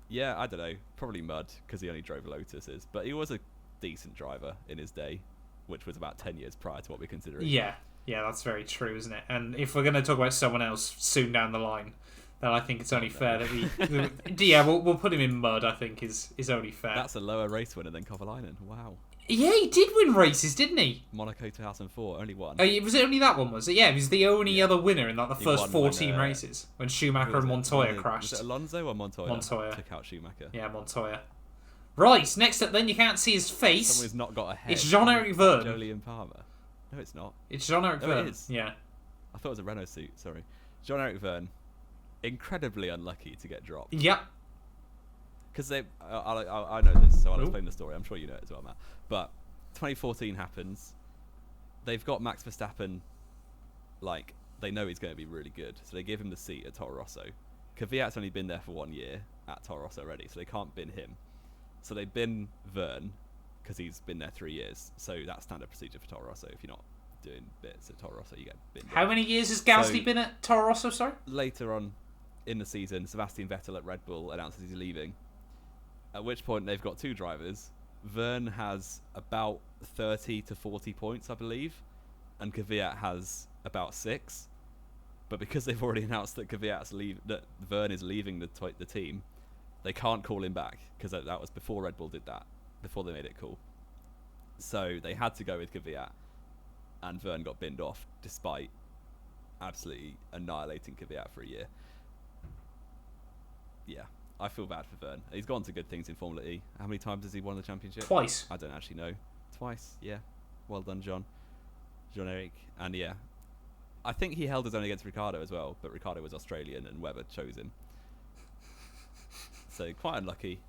Yeah, I don't know, probably mud, because he only drove Lotuses, but he was a decent driver in his day, which was about 10 years prior to what we're considering. Yeah, that's very true, isn't it? And if we're going to talk about someone else soon down the line, then I think it's only fair that we... yeah, we'll put him in mud, I think, is only fair. That's a lower race winner than Kovalainen. Wow. Yeah, he did win races, didn't he? Monaco 2004, only one. Was it only that one, was it? Yeah, he was the only other winner in like the first 14 when, races when Schumacher and Montoya crashed. Was it Alonso or Montoya? Montoya. Took out Schumacher. Yeah, Montoya. Right, next up then, you can't see his face. Someone who's not got a head. It's Jean-Eric Verne. Julian Palmer. No, it's not. It's Jean-Eric Verne. It is. Yeah. I thought it was a Renault suit, sorry. Jean-Eric Verne, incredibly unlucky to get dropped. Yep. Because I know this, so I'll explain the story. I'm sure you know it as well, Matt. But 2014 happens. They've got Max Verstappen, like, they know he's going to be really good, so they give him the seat at Toro Rosso. Kvyat's only been there for 1 year at Toro Rosso already, so they can't bin him. So they bin Verne, because he's been there 3 years. So that's standard procedure for Toro Rosso. If you're not doing bits at Toro Rosso, you get binned. How many years has Gasly been at Toro Rosso, sorry? Later on in the season, Sebastian Vettel at Red Bull announces he's leaving. At which point they've got two drivers. Verne has about 30 to 40 points, I believe, and Kvyat has about 6. But because they've already announced that that Verne is leaving the team, they can't call him back because that was before Red Bull did that, before they made it cool. So they had to go with Kvyat, and Verne got binned off despite absolutely annihilating Kvyat for a year. Yeah, I feel bad for Verne. He's gone to good things in Formula E. How many times has he won the championship? Twice. I don't actually know. Twice, yeah. Well done, Jean-Eric. And yeah, I think he held his own against Ricardo as well, but Ricardo was Australian and Webber chose him. So quite unlucky.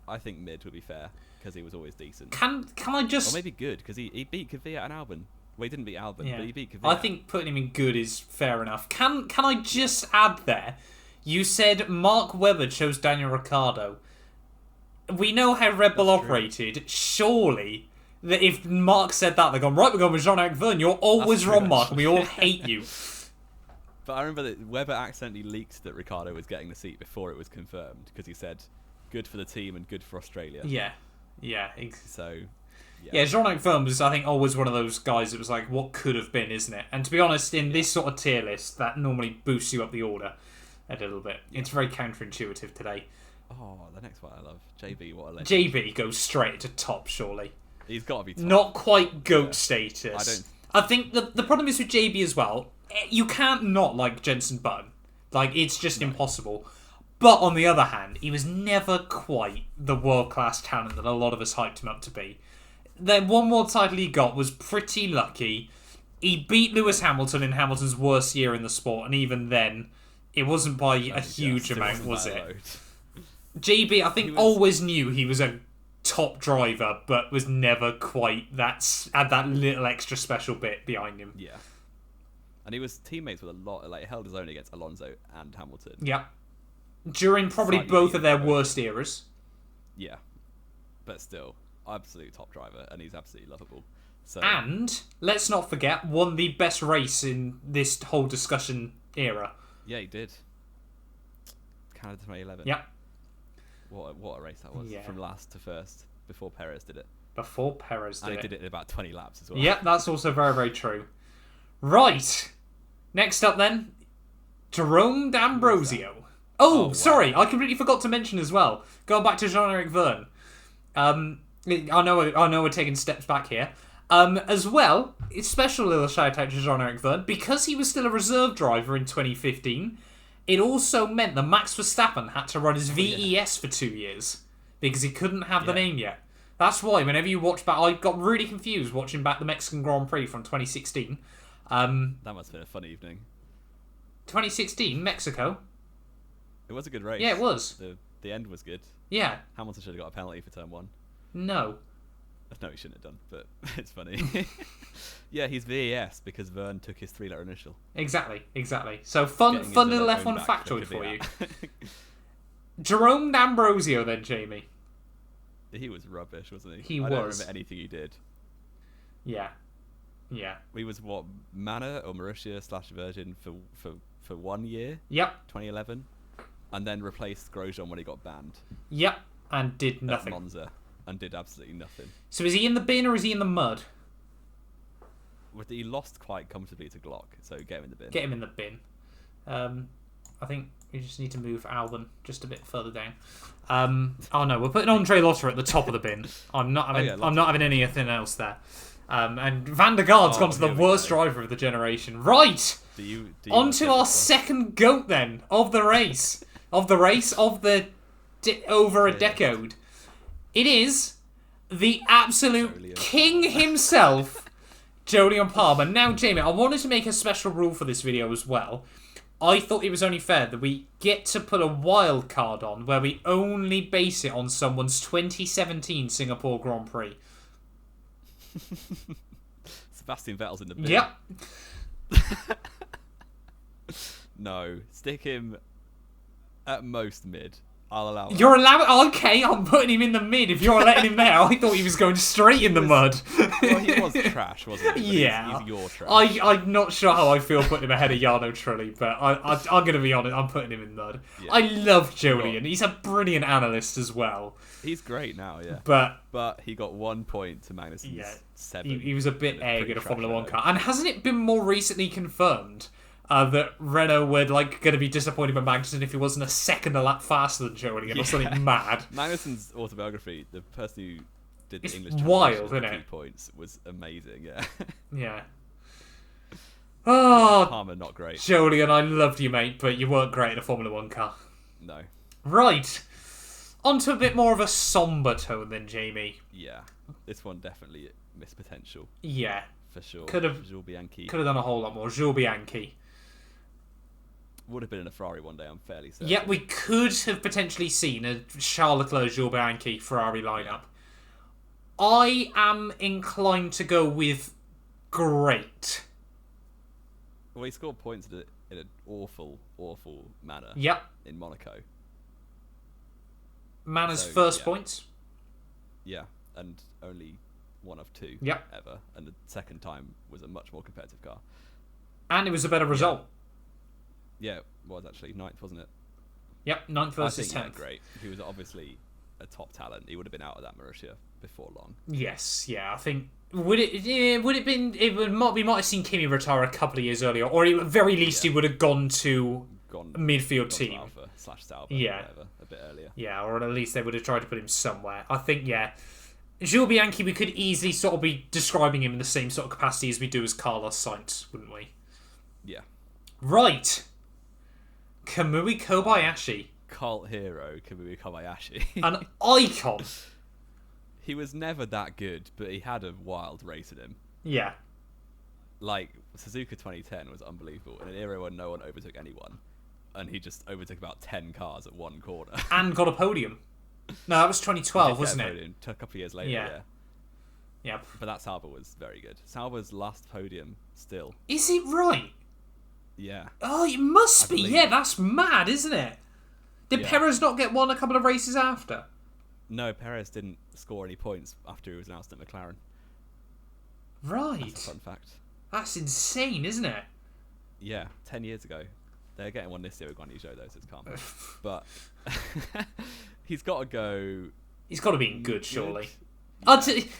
I think mid would be fair because he was always decent. Can I just... Or maybe good because he beat Kvyat and Albon. Well, he didn't beat Albon, Yeah. but he beat Kvyat. I think putting him in good is fair enough. Can I just add there? You said Mark Webber chose Daniel Ricciardo. We know how Red Bull operated. Surely, that if Mark said that, they're going, right, we're going with Jean-Eric Verne. You're always wrong, Mark, and we all hate you. But I remember that Webber accidentally leaked that Ricardo was getting the seat before it was confirmed because he said, good for the team and good for Australia. Yeah. So, yeah, Jean-Eric Verne was, I think, always one of those guys that was like, what could have been, isn't it? And to be honest, in this sort of tier list, that normally boosts you up the order a little bit. It's very counterintuitive today. Oh, the next one I love. JB, what a legend. JB goes straight to top, surely. He's got to be top. Not quite GOAT status. I think the problem is with JB as well, you can't not like Jenson Button. Like, it's just impossible. But on the other hand, he was never quite the world-class talent that a lot of us hyped him up to be. The one world title he got was pretty lucky. He beat Lewis Hamilton in Hamilton's worst year in the sport, and even then, it wasn't by a huge amount, was it? JB, I think, always knew he was a top driver, but was never quite had that little extra special bit behind him. Yeah. And he was teammates with a lot, like, held his own against Alonso and Hamilton. Yeah. During probably both of their worst eras. Yeah. But still, absolute top driver, and he's absolutely lovable. So, and, let's not forget, won the best race in this whole discussion era. Yeah, he did. Canada 2011. Yeah. What a race that was. Yeah. From last to first, before Perez did it. Before Perez did it. And he did it in about 20 laps as well. Yeah, that's also very, very true. Right. Next up then, Jerome D'Ambrosio. Oh, wow. Sorry, I completely forgot to mention as well. Going back to Jean-Eric Verne. I know we're taking steps back here. As well, it's special little shout out to Jean-Eric Verne. Because he was still a reserve driver in 2015, it also meant that Max Verstappen had to run his VES for 2 years. Because he couldn't have the name yet. That's why whenever you watch back, I got really confused watching back the Mexican Grand Prix from 2016. That must have been a fun evening. 2016, Mexico. It was a good race. Yeah, it was. The end was good. Yeah. Hamilton should have got a penalty for turn 1. No. No, he shouldn't have done, but it's funny. Yeah, he's VES because Verne took his 3-letter initial. Exactly. So fun little F1 factoid for you. Jerome D'Ambrosio then, Jamie. He was rubbish, wasn't he? He was. I don't remember anything he did. Yeah. He was what, Mana or Mauritius / Virgin for 1 year? Yep. 2011. And then replaced Grosjean when he got banned. Yep. And did nothing. At Monza. And did absolutely nothing. So is he in the bin or is he in the mud? He lost quite comfortably to Glock, so get him in the bin. Get him in the bin. I think we just need to move Albon just a bit further down. Oh no, we're putting Andre Lotto at the top of the bin. I'm not having anything else there. And Van der Gaard's gone to the worst driver of the generation. Right. On to our second GOAT then of the race. Over a decade. It is the absolute king himself, Julian Palmer. Now, Jamie, I wanted to make a special rule for this video as well. I thought it was only fair that we get to put a wild card on where we only base it on someone's 2017 Singapore Grand Prix. Sebastian Vettel's in the bin. Yep. No, stick him at most mid. I'll allow it. You're allowed. Okay, I'm putting him in the mid. If you're letting him there, I thought he was going straight in the mud. Well, he was trash, wasn't he? Yeah. He's your trash. I'm not sure how I feel putting him ahead of Jarno Trulli, but I'm going to be honest. I'm putting him in mud. Yeah. I love Julian. He's a brilliant analyst as well. He's great now, yeah. But he got 1 point to Magnussen's 7. He was a bit egg in a Formula 1 car. And hasn't it been more recently confirmed that Renault were going to be disappointed by Magnussen if he wasn't a second a lap faster than Julian or something mad? Magnussen's autobiography, the person who did the English wild, isn't it? Points was amazing, yeah. Yeah. Oh, Palmer not great. Julian, I loved you, mate, but you weren't great in a Formula 1 car. No. Right. On to a bit more of a somber tone then, Jamie. Yeah. This one definitely missed potential. Yeah. For sure. Could have done a whole lot more. Jules Bianchi. Would have been in a Ferrari one day, I'm fairly certain. Yeah, we could have potentially seen a Charles Leclerc, Jules Bianchi Ferrari lineup. I am inclined to go with great. Well, he scored points in an awful, awful manner. Yep. In Monaco. Manner's first points. Yeah, and only one of 2 ever. And the second time was a much more competitive car. And it was a better result. Yeah, it was actually 9th, wasn't it? Yep, 9th versus 10th. Yeah, great. He was obviously a top talent. He would have been out of that Marussia before long. Yes, yeah, I think we might have seen Kimi retire a couple of years earlier, or at the very least he would have gone to a midfield team. Alpha/Sauber, whatever, a bit earlier. Yeah, or at least they would have tried to put him somewhere. I think, Jules Bianchi, we could easily sort of be describing him in the same sort of capacity as we do as Carlos Sainz, wouldn't we? Yeah. Right. Kamui Kobayashi. Cult hero, Kamui Kobayashi. An icon. He was never that good, but he had a wild race in him. Yeah. Like, Suzuka 2010 was unbelievable. In an era where no one overtook anyone. And he just overtook about 10 cars at one corner. And got a podium. No, that was 2012, wasn't it? A couple of years later, yeah. Yeah. But that Sauber was very good. Sauber's last podium still. Is it right? Yeah. Oh, it must be. Yeah, that's mad, isn't it? Did Perez not get one a couple of races after? No, Perez didn't score any points after he was announced at McLaren. Right. That's a fun fact. That's insane, isn't it? Yeah, 10 years ago. They're getting one this year with Guan Yu Zhou, though, so it's calm. But he's got to go... He's got to be good, surely.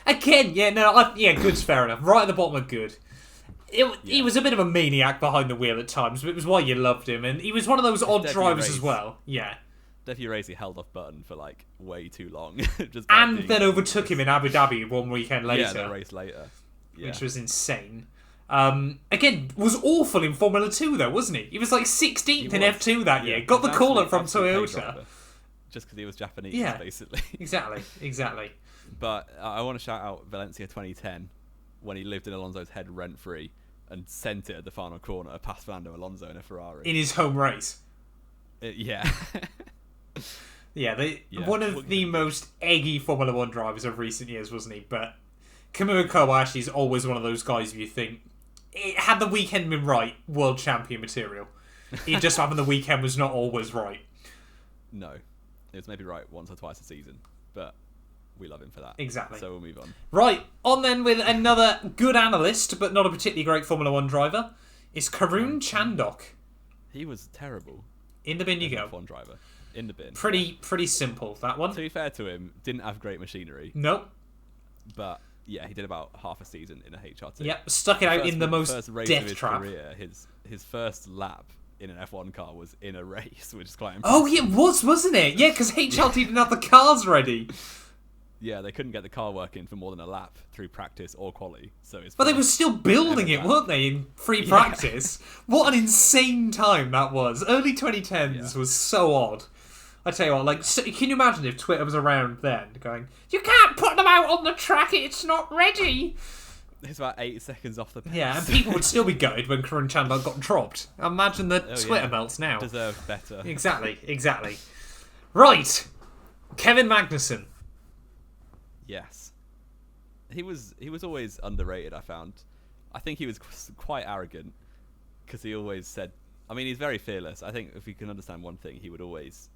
Again, good's fair enough. Right at the bottom of good. He was a bit of a maniac behind the wheel at times, but it was why you loved him. And he was one of those odd drivers as well. Yeah. Definitely Racy held off Button for like way too long. And then overtook him in Abu Dhabi one weekend later. Yeah, the race later. Yeah. Which was insane. Again, was awful in Formula 2 though, wasn't he? He was like 16th in F2 that year. Got the call-up from Toyota. Just because he was Japanese, basically. Exactly. But I want to shout out Valencia 2010 when he lived in Alonso's head rent-free and sent it at the final corner past Fernando Alonso in a Ferrari. In his home race. Yeah. One of the most eggy Formula 1 drivers of recent years, wasn't he? But Kamui Kobayashi is always one of those guys where you think, had the weekend been right, world champion material. It just happened the weekend was not always right. No. It was maybe right once or twice a season, but we love him for that. Exactly. So we'll move on. Right, on then with another good analyst, but not a particularly great Formula 1 driver, is Karoon Chandok. He was terrible. In the bin you go. F1 driver. In the bin. Pretty simple, that one. To be fair to him, didn't have great machinery. Nope. But yeah, he did about half a season in a HRT. Yep, stuck it out in the most first race death of his trap. Career, his first lap in an F1 car was in a race, which is quite impressive. Oh, yeah, it was, wasn't it? Yeah, because HLT didn't have the cars ready. Yeah, they couldn't get the car working for more than a lap through practice or quali. So it's But they were still building it, weren't they, in free practice? What an insane time that was. Early 2010s was so odd. I tell you what, like, so, can you imagine if Twitter was around then, going, "You can't put them out on the track, it's not ready." It's about 8 seconds off the pace. Yeah, and people would still be gutted when Karoon Chandok got dropped. Imagine the Twitter melts now. Deserved better. Exactly. Right, Kevin Magnussen. Yes, he was always underrated. I found. I think he was quite arrogant because he always said. I mean, he's very fearless. I think if you can understand one thing, he would always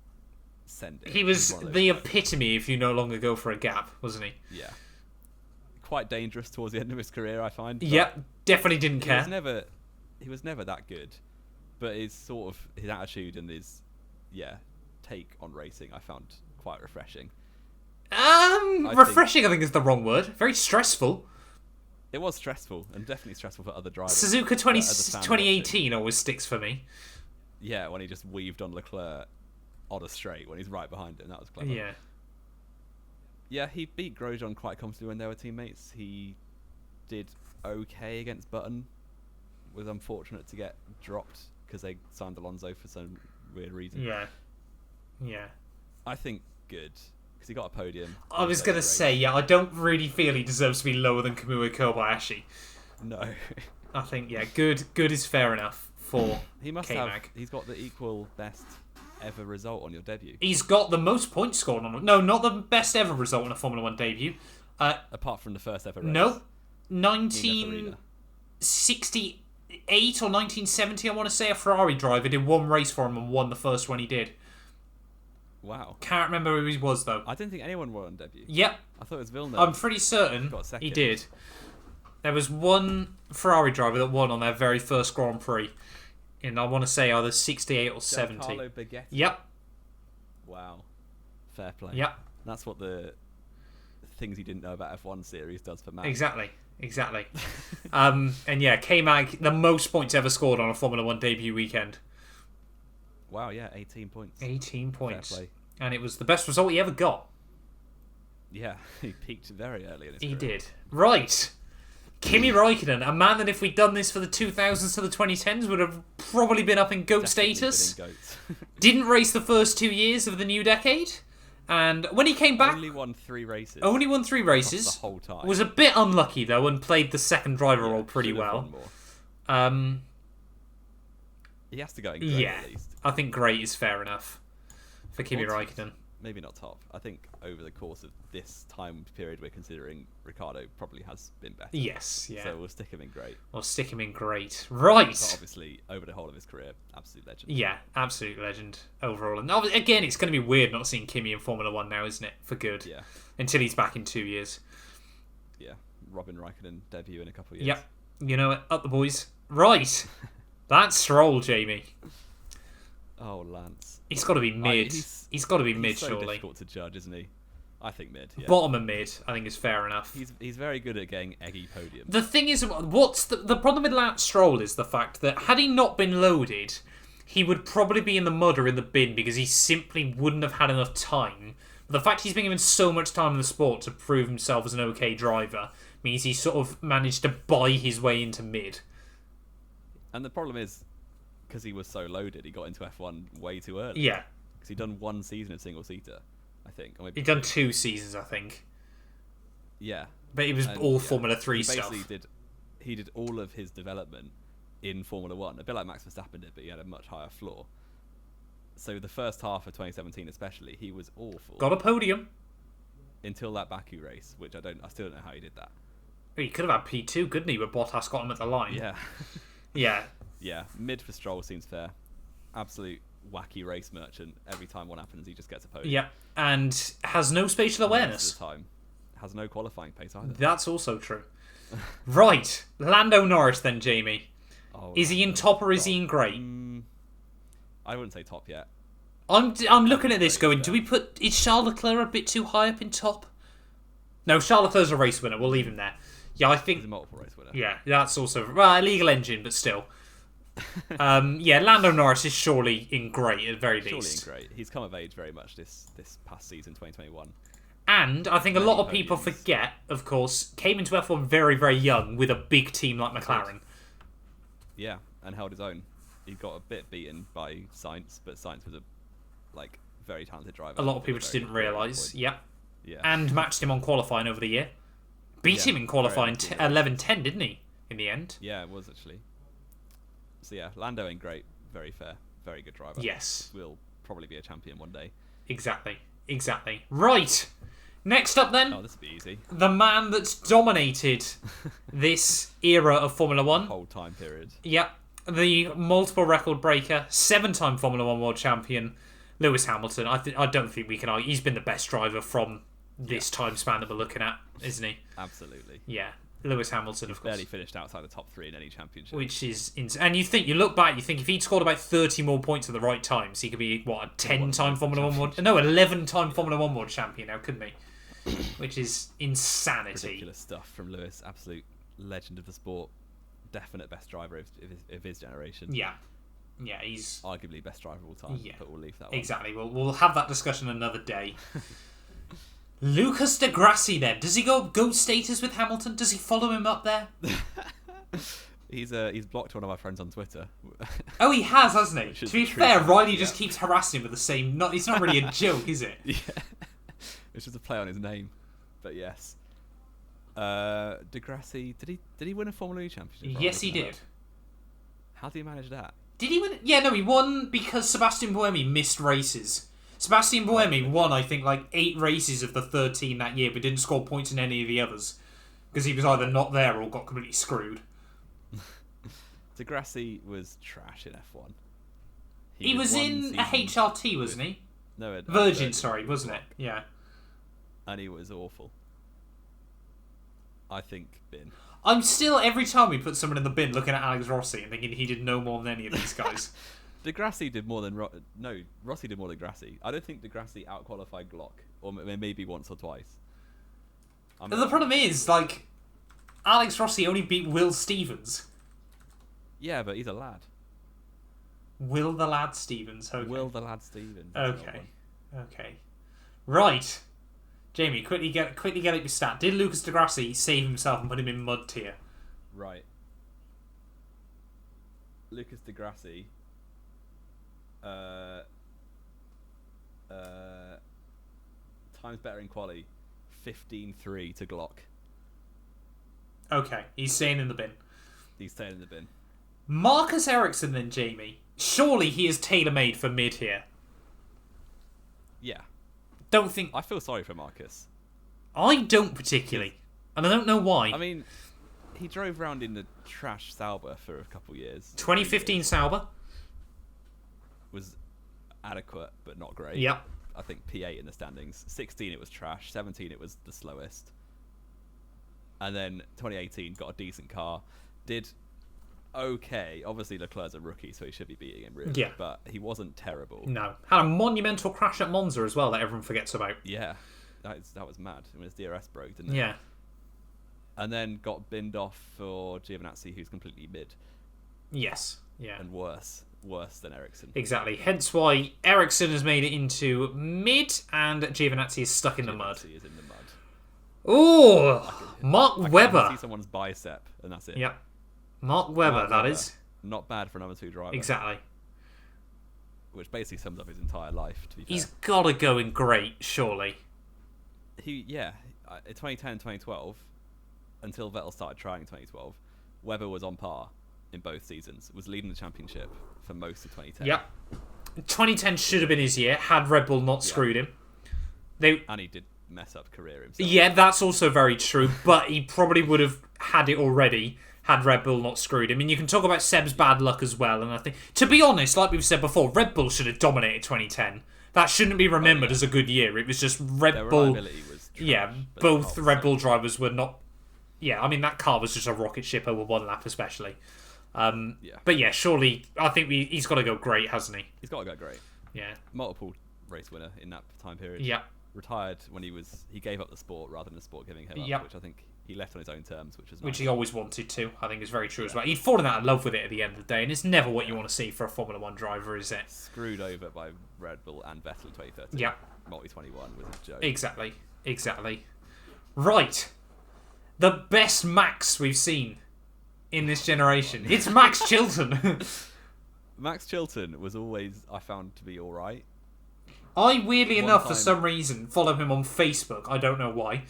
send it. He was the epitome if you no longer go for a gap, wasn't he? Yeah. Quite dangerous towards the end of his career, I find. Yep, definitely didn't care. He was never that good, but his attitude and his take on racing, I found quite refreshing. Refreshing, I think is the wrong word. Very stressful. It was stressful, and definitely stressful for other drivers. Suzuka 2018 always sticks for me. Yeah, when he just weaved on Leclerc on a straight when he's right behind him. That was clever. Yeah. Yeah, he beat Grosjean quite comfortably when they were teammates. He did okay against Button. Was unfortunate to get dropped because they signed Alonso for some weird reason. Yeah. I think good. Because he got a podium. I was going to say, I don't really feel he deserves to be lower than Kamui Kobayashi. No. I think, good is fair enough for he must K-Mag. have. He's got the equal best ever result on your debut. He's got the most points scored on... No, not the best ever result on a Formula 1 debut. Apart from the first ever race. No. 1968 or 1970, I want to say, a Ferrari driver did one race for him and won the first one he did. Wow. Can't remember who he was, though. I didn't think anyone won on debut. Yep. I thought it was Villeneuve. I'm pretty certain he did. There was one Ferrari driver that won on their very first Grand Prix. And I want to say either 68 or 70. Giancarlo Baghetti. Yep. Wow. Fair play. Yep. That's what the things you didn't know about F1 series does for Mac. Exactly. And yeah, K-Mag, the most points ever scored on a Formula 1 debut weekend. Wow, yeah, 18 points. 18 points. Fair play. And it was the best result he ever got. Yeah, he peaked very early in his He career. did. Right. Kimi Raikkonen, a man that if we'd done this for the 2000s to the 2010s would have probably been up in GOAT status. Didn't race the first 2 years of the new decade. And when he came back... Only won 3 races. The whole time. Was a bit unlucky, though, and played the second driver role pretty well. He has to go in great, at least. I think great is fair enough for Kimi Raikkonen. Maybe not top. I think over the course of this time period we're considering, Ricardo probably has been better. Yes, yeah. So we'll stick him in great. Right. But obviously, over the whole of his career, absolute legend. Yeah, absolute legend overall. And again, it's going to be weird not seeing Kimi in Formula 1 now, isn't it? For good. Yeah. Until he's back in 2 years. Yeah. Robin Raikkonen debut in a couple of years. Yep. You know it. Up the boys. Right. That's Stroll, Jamie. Oh, Lance. He's got to be mid. He's got to be mid, so surely. Difficult to judge, isn't he? I think mid. Yeah. Bottom of mid, I think is fair enough. He's very good at getting eggy podiums. The thing is, what's the problem with Lance Stroll is the fact that had he not been loaded, he would probably be in the mud or in the bin because he simply wouldn't have had enough time. But the fact he's been given so much time in the sport to prove himself as an okay driver means he sort of managed to buy his way into mid. And the problem is, because he was so loaded, he got into F1 way too early. Yeah. Because he'd done one season of single-seater, I think. Or He'd done 2 seasons, I think. Yeah. But it was all Formula 3 stuff. He did all of his development in Formula 1, a bit like Max Verstappen did, but he had a much higher floor. So the first half of 2017 especially, he was awful. Got a podium. Until that Baku race, which I still don't know how he did that. He could have had P2, couldn't he, with Bottas got him at the line? Yeah. Yeah. Yeah, mid for Stroll seems fair. Absolute wacky race merchant. Every time one happens, he just gets a podium. Yeah, and has no spatial awareness. Most of the time, has no qualifying pace either. That's also true. Right, Landon Norris then, Jamie. Oh, is he in top or is he in great? I wouldn't say top yet. I'm looking at this going, is Charles Leclerc a bit too high up in top? No, Charles Leclerc's a race winner. We'll leave him there. Yeah, I think... He's a multiple race winner. Yeah, that's also... Well, illegal engine, but still. Yeah, Landon Norris is surely in great at the very Surely least. in great. He's come of age very much this past season, 2021. And I think a lot of people podiums. forget, of course, came into F1 very, very young with a big team like McLaren. Yeah, and held his own. He got a bit beaten by Sainz, but Sainz was a very talented driver. A lot of people just didn't realise. Yeah. Yeah. And matched him on qualifying over the year. Beat him in qualifying 11-10, didn't he? In the end. Yeah, it was actually. So yeah, Lando ain't great. Very fair. Very good driver. Yes. Will probably be a champion one day. Exactly. Right. Next up then. Oh, this will be easy. The man that's dominated this era of Formula 1. Whole time period. Yep. The multiple record breaker, 7-time Formula 1 world champion, Lewis Hamilton. I don't think we can argue. He's been the best driver from this time span that we're looking at, isn't he? Absolutely. Yeah. Lewis Hamilton, of course. Barely finished outside the top 3 in any championship. Which is and you look back, you think if he'd scored about 30 more points at the right times, he could be, what, a 10-time Formula 1 world... No, 11-time Formula 1 world champion now, couldn't he? Which is insanity. Ridiculous stuff from Lewis. Absolute legend of the sport. Definite best driver of his generation. Yeah. Yeah, he's... Arguably best driver of all time, but we'll leave that one. Exactly. We'll have that discussion another day. Lucas Di Grassi then. Does he go GOAT status with Hamilton? Does he follow him up there? He's blocked one of my friends on Twitter. Oh, he has, hasn't he? To be fair, Riley just keeps harassing him with the same... It's not really a joke, is it? Yeah. It's just a play on his name. But yes. Di Grassi, did he win a Formula E championship? Yes, he did. How did he manage that? Did he win? Yeah, no, he won because Sebastian Buemi missed races. Sebastian Buemi won, I think, like 8 races of the 13 that year, but didn't score points in any of the others because he was either not there or got completely screwed. Di Grassi was trash in F1. He was in a HRT, wasn't he? No, Virgin, wasn't it? Yeah. And he was awful. I think bin. I'm still, every time we put someone in the bin, looking at Alex Rossi and thinking he did no more than any of these guys. Di Grassi did more than... Rossi did more than Grassi. I don't think Di Grassi out-qualified Glock. Or maybe once or twice. The problem is, like, Alex Rossi only beat Will Stevens. Yeah, but he's a lad. Will the Lad Stevens. Okay. Will the Lad Stevens. Okay. Right. Jamie, quickly get up your stat. Did Lucas Di Grassi save himself and put him in mud tier? Right. Lucas Di Grassi. Times better in quali. 15-3 to Glock. Okay, he's staying in the bin. He's staying in the bin. Marcus Ericsson then, Jamie. Surely he is tailor-made for mid here. Yeah. Don't think... I feel sorry for Marcus. I don't particularly. And I don't know why. I mean, he drove around in the trash Sauber for a couple years. 2015 Sauber. Was adequate, but not great. Yep. I think P8 in the standings. 16 it was trash. 17 it was the slowest. And then 2018 got a decent car. Did okay. Obviously Leclerc's a rookie, so he should be beating him really. Yeah. But he wasn't terrible. No. Had a monumental crash at Monza as well that everyone forgets about. Yeah. That was mad. I mean, his DRS broke, didn't it? Yeah. And then got binned off for Giovanazzi, who's completely mid. Yes. Yeah. And worse than Ericsson. Exactly. Hence why Ericsson has made it into mid and Giovanazzi is stuck in the mud. Giovanazzi is in the mud. Oh, Mark Webber. I can see someone's bicep, and that's it. Yep. Mark Webber, that is. Not bad for a number 2 driver. Exactly. Which basically sums up his entire life, to be fair. He's got to go in great, surely. In 2010 2012, until Vettel started trying in 2012, Webber was on par in both seasons, was leading the championship for most of 2010. Yep. 2010 should have been his year, had Red Bull not screwed him. And he did mess up career himself. Yeah, that's also very true, but he probably would have had it already had Red Bull not screwed him. I mean, you can talk about Seb's bad luck as well, and I think, to be honest, like we've said before, Red Bull should have dominated 2010. That shouldn't be remembered as a good year. It was just Red Bull. Was trash, yeah, both Red Bull drivers were not. Yeah, I mean, that car was just a rocket ship over one lap, especially. But yeah, surely, I think he's got to go great, hasn't he? He's got to go great. Yeah. Multiple race winner in that time period. Yeah. Retired when he gave up the sport rather than the sport giving him up, which I think he left on his own terms, which is which nice. he always wanted to. I think is very true as well. He'd fallen out of love with it at the end of the day, and it's never what you want to see for a Formula One driver, is it? Screwed over by Red Bull and Vettel in 2013. Yeah. Multi 21 was a joke. Exactly. Right. The best Max we've seen in this generation. It's Max Chilton. Max Chilton was always, I found, to be alright. I, weirdly enough, for some reason, follow him on Facebook. I don't know why.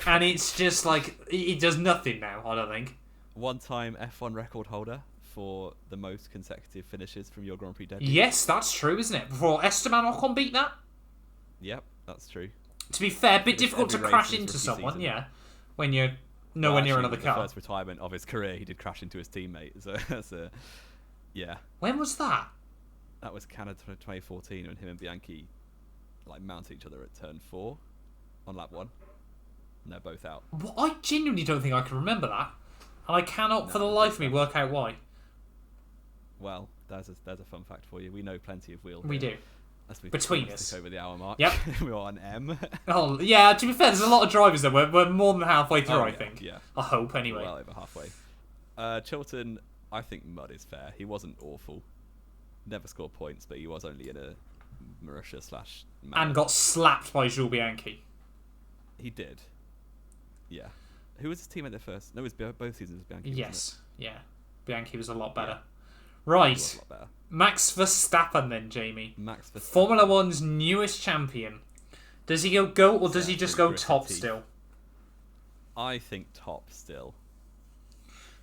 And it's just like, he does nothing now, I don't think. One-time F1 record holder for the most consecutive finishes from your Grand Prix debut. Yes, that's true, isn't it? Before Esteban Ocon beat that? Yep, that's true. To be fair, a bit difficult to crash into someone, yeah. When you're nowhere near another car. The first retirement of his career, he did crash into his teammate. So that's a... Yeah. When was that? That was Canada 2014 when him and Bianchi mounted each other at turn 4 on lap 1. And they're both out. Well, I genuinely don't think I can remember that. And I cannot for the life of me work out why. Well, there's a fun fact for you. We know plenty of wheels. We do. Between us. Over the hour mark. Yep. We're on M. Oh, yeah, to be fair, there's a lot of drivers there. We're more than halfway through, I think. Yeah. I hope, anyway. Well over halfway. Chilton, I think mud is fair. He wasn't awful. Never scored points, but he was only in a Marussia / And got slapped by Jules Bianchi. He did. Yeah. Who was his teammate there first? No, it was both seasons was Bianchi. Yes. Yeah. Bianchi was a lot better. Yeah. Right. He was a lot better. Max Verstappen then, Jamie. Max Verstappen. Formula One's newest champion. Does he go GOAT or does he just go top still? I think top still.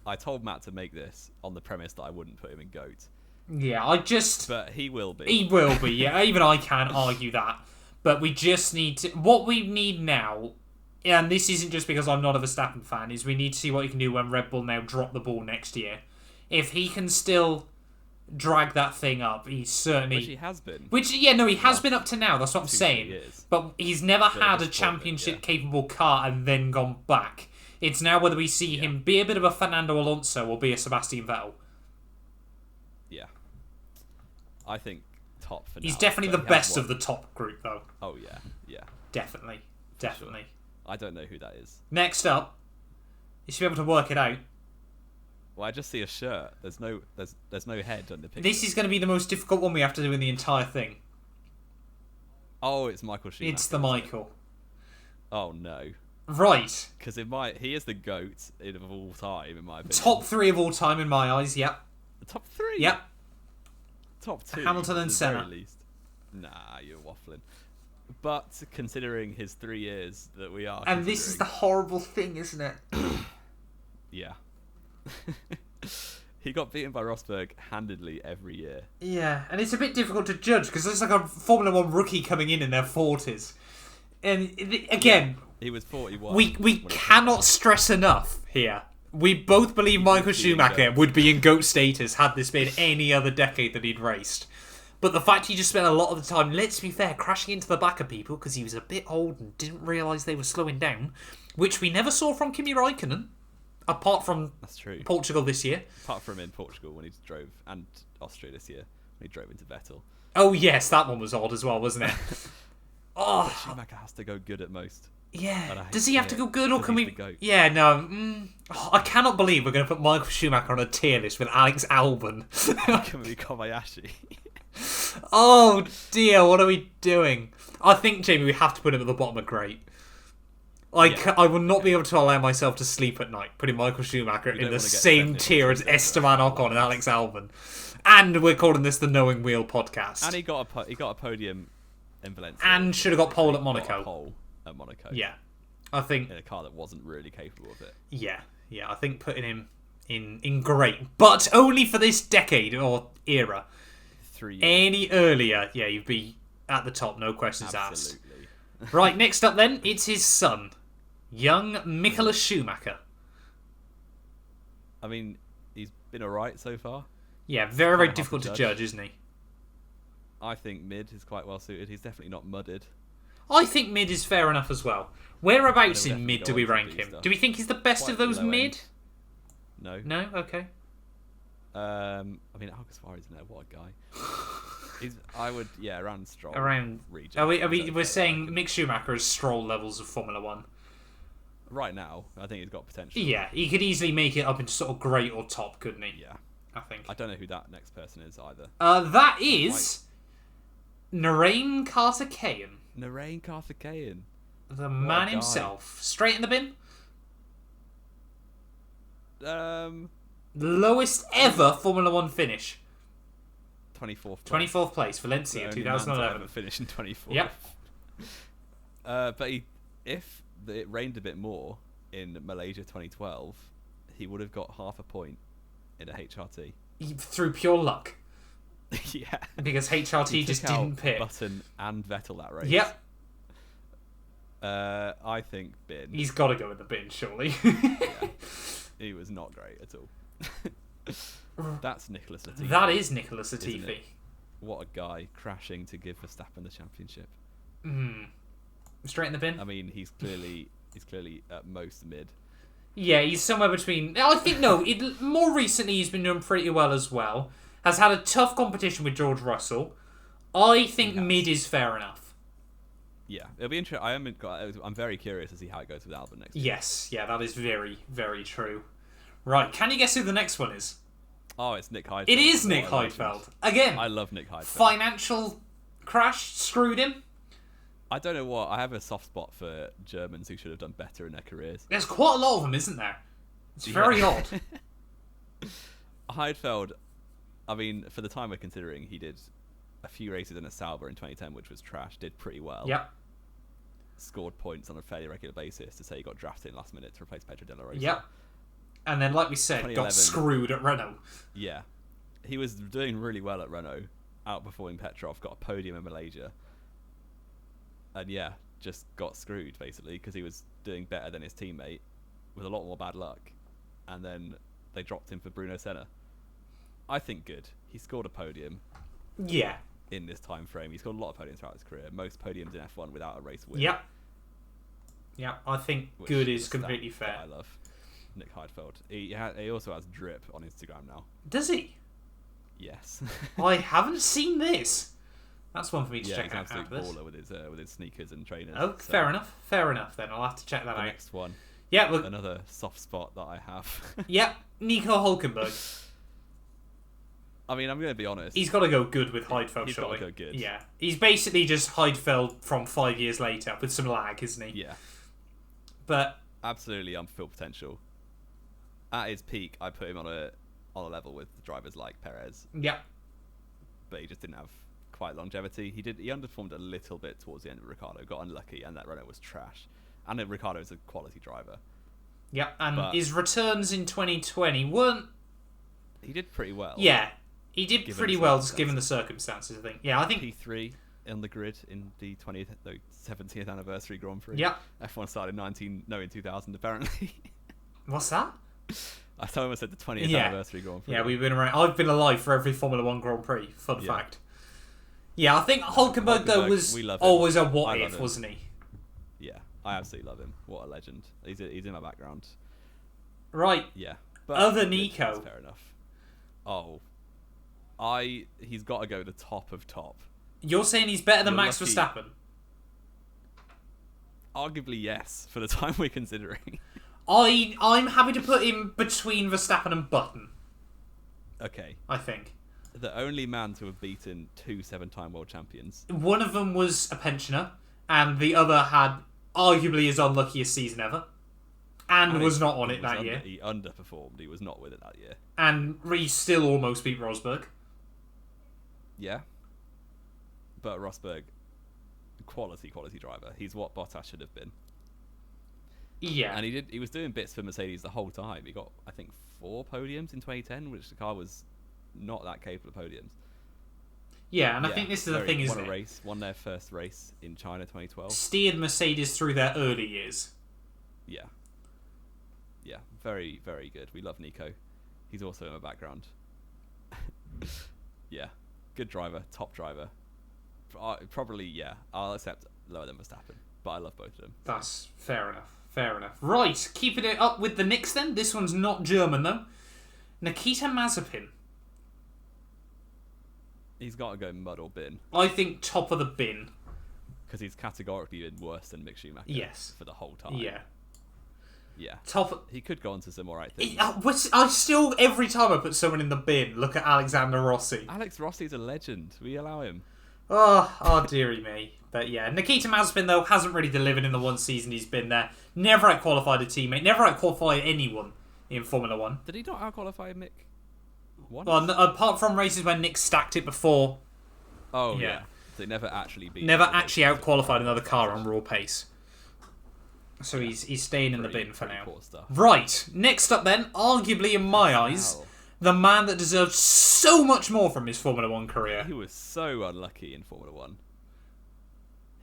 I told Matt to make this on the premise that I wouldn't put him in GOAT. Yeah, But he will be. He will be, yeah. Even I can't argue that. But we just need to... What we need now, and this isn't just because I'm not a Verstappen fan, is we need to see what he can do when Red Bull now drop the ball next year. If he can still drag that thing up, he's certainly... Which he has been. He has been up to now, that's what I'm saying. Years. But he's never had a championship-capable car and then gone back. It's now whether we see him be a bit of a Fernando Alonso or be a Sebastian Vettel. Yeah. I think top for now. He's definitely the best of the top group, though. Oh, yeah. Definitely. Sure. I don't know who that is. Next up, you should be able to work it out. Well, I just see a shirt. There's no head on the picture. This is going to be the most difficult one we have to do in the entire thing. Oh, it's Michael Schumacher. It's the Michael. Oh, no. Right. Because he is the GOAT of all time, in my opinion. Top 3 of all time in my eyes, yep. Top 3? Yep. Top 2. Hamilton and Senna. At least. Nah, you're waffling. But considering his 3 years that we are... And this is the horrible thing, isn't it? Yeah. He got beaten by Rosberg handedly every year. Yeah, and it's a bit difficult to judge because there's like a Formula 1 rookie coming in their 40s. And again... He was 41. We cannot stress enough here. We both believe Michael Schumacher would be in GOAT status had this been any other decade that he'd raced. But the fact he just spent a lot of the time, let's be fair, crashing into the back of people because he was a bit old and didn't realise they were slowing down, which we never saw from Kimi Raikkonen, apart from Portugal this year. Apart from in Portugal when he drove, and Austria this year when he drove into Vettel. Oh yes, that one was odd as well, wasn't it? But Schumacher has to go good at most. Yeah. Does he have to go good or can we... Yeah, no. I cannot believe we're going to put Michael Schumacher on a tier list with Alex Albon. Can we Kobayashi? Oh dear, what are we doing? I think, Jamie, we have to put him at the bottom of great. I will not be able to allow myself to sleep at night putting Michael Schumacher in the same tier as Esteban Ocon and Alex Albon. And we're calling this the Knowing Wheel podcast. And he got a podium in Valencia. And should have got pole at Monaco. Got a pole at Monaco. Yeah. I think... In a car that wasn't really capable of it. Yeah. I think putting him in great. But only for this decade or era. 3 years. Any earlier, you'd be at the top, no questions asked. Absolutely. Right, next up then, it's his son, young Michael Schumacher. I mean, he's been alright so far. Yeah, very, very difficult to judge, isn't he? I think mid is quite well suited. He's definitely not mudded. I think mid is fair enough as well. Whereabouts in mid do we rank him? Do we think he's the best of those mid? No. No? Okay. I mean, Alguersuari's in there. What a guy. Around Stroll. Around region. We're saying Mick Schumacher is Stroll levels of Formula 1. right now, I think he's got potential. Yeah, he could easily make it up into sort of great or top, couldn't he? Yeah. I think. I don't know who that next person is either. That is Narain Karthikeyan. Narain Karthikeyan. The man himself. Straight in the bin? Lowest ever Formula 1 finish. 24th place. 24th place, Valencia, 2011. Finish in 24th. Yep. But if it rained a bit more in Malaysia 2012, he would have got half a point in a HRT. Through pure luck. Yeah. Because HRT just didn't pit. Button and Vettel that race. Yep. I think bin. He's got to go in the bin, surely. Yeah. He was not great at all. That's Nicholas Latifi. That is Nicholas Latifi. What a guy, crashing to give Verstappen the championship. Straight in the bin? I mean, he's clearly at most mid. Yeah, he's somewhere between... I think, more recently he's been doing pretty well as well. Has had a tough competition with George Russell. I think mid is fair enough. Yeah, it'll be interesting. I'm very curious to see how it goes with Albon next year. Yes, yeah, that is very, very true. Right, can you guess who the next one is? Oh, it's Nick Heidfeld. It is Nick Heidfeld. Again, I love Nick Heidfeld. Financial crash screwed him. I don't know what. I have a soft spot for Germans who should have done better in their careers. There's quite a lot of them, isn't there? It's very odd. Heidfeld, I mean, for the time we're considering, he did a few races in a Sauber in 2010, which was trash. Did pretty well. Yep. Scored points on a fairly regular basis to say he got drafted in last minute to replace Pedro De La Rosa. Yep. And then, like we said, got screwed at Renault. Yeah. He was doing really well at Renault, outperforming Petrov, got a podium in Malaysia. And yeah, just got screwed, basically, because he was doing better than his teammate with a lot more bad luck. And then they dropped him for Bruno Senna. I think good. He scored a podium. Yeah. In this time frame. He scored a lot of podiums throughout his career. Most podiums in F1 without a race win. Yep. Yeah, I think good is completely fair. I love Nick Heidfeld. He also has drip on Instagram now. Does he? Yes. I haven't seen this. That's one for me to check out. He's an absolute baller with his sneakers and trainers. Oh, so. Fair enough. Fair enough. Then I'll have to check that out. Next one. Yeah, another soft spot that I have. Yep, Nico Hülkenberg. I mean, I'm going to be honest. He's got to go good with Heidfeld, He's surely. Got to go good. Yeah, he's basically just Heidfeld from 5 years later with some lag, isn't he? Yeah. But absolutely unfulfilled potential. At his peak, I put him on a level with drivers like Perez. Yep. But he just didn't have quite longevity. He underperformed a little bit towards the end of Ricardo, got unlucky, and that Renault was trash. And then Ricardo is a quality driver. Yep, and his returns in 2020 weren't... He did pretty well. Yeah, he did pretty well just given the circumstances, I think. Yeah, I think... P3 on the grid in the 70th anniversary Grand Prix. Yep. F1 started in 2000 apparently. What's that? I told him I said the 20th anniversary Grand Prix. Yeah, we've been around. I've been alive for every Formula 1 Grand Prix, fun fact. Yeah, I think Hülkenberg though was always a what if, wasn't he? Yeah, I absolutely love him. What a legend. He's in my background. Right. Yeah. But other Nico. That's fair enough. Oh. He's got to go the top of top. You're saying he's better than Max Verstappen? Arguably, yes, for the time we're considering. I'm happy to put him between Verstappen and Button. Okay. I think. The only man to have beaten 2 7-time world champions. One of them was a pensioner, and the other had arguably his unluckiest season ever. And was not on it that year. He underperformed. He was not with it that year. And he still almost beat Rosberg. Yeah. But Rosberg, quality driver. He's what Bottas should have been. Yeah. And he was doing bits for Mercedes the whole time. He got, I think, 4 podiums in 2010, which the car was not that capable of podiums. Yeah, and I think this is the thing, isn't it? Won their first race in China 2012. Steered Mercedes through their early years. Yeah. Yeah, very, very good. We love Nico. He's also in my background. Yeah, good driver, top driver. Probably, yeah, I'll accept lower than Verstappen, but I love both of them. That's fair enough. Fair enough. Right, keeping it up with the Knicks then. This one's not German, though. Nikita Mazzapin. He's got to go mud or bin. I think top of the bin. Because he's categorically been worse than Mick Schumacher. Yes. For the whole time. Yeah. Yeah. Top. He could go on to some alright things. I still, every time I put someone in the bin, look at Alexander Rossi. Alex Rossi's a legend. We allow him. Oh, dearie me. But yeah, Nikita Mazzapin, though, hasn't really delivered in the one season he's been there. Never out-qualified a teammate. Never out-qualified anyone in Formula 1. Did he not out-qualify Mick once? Well, apart from races when Nick stacked it before. Oh, yeah. So he never actually beat... Never actually out-qualified another car on raw pace. So he's staying in the bin for now. Right, next up then, arguably in my eyes, the man that deserves so much more from his Formula 1 career. He was so unlucky in Formula 1.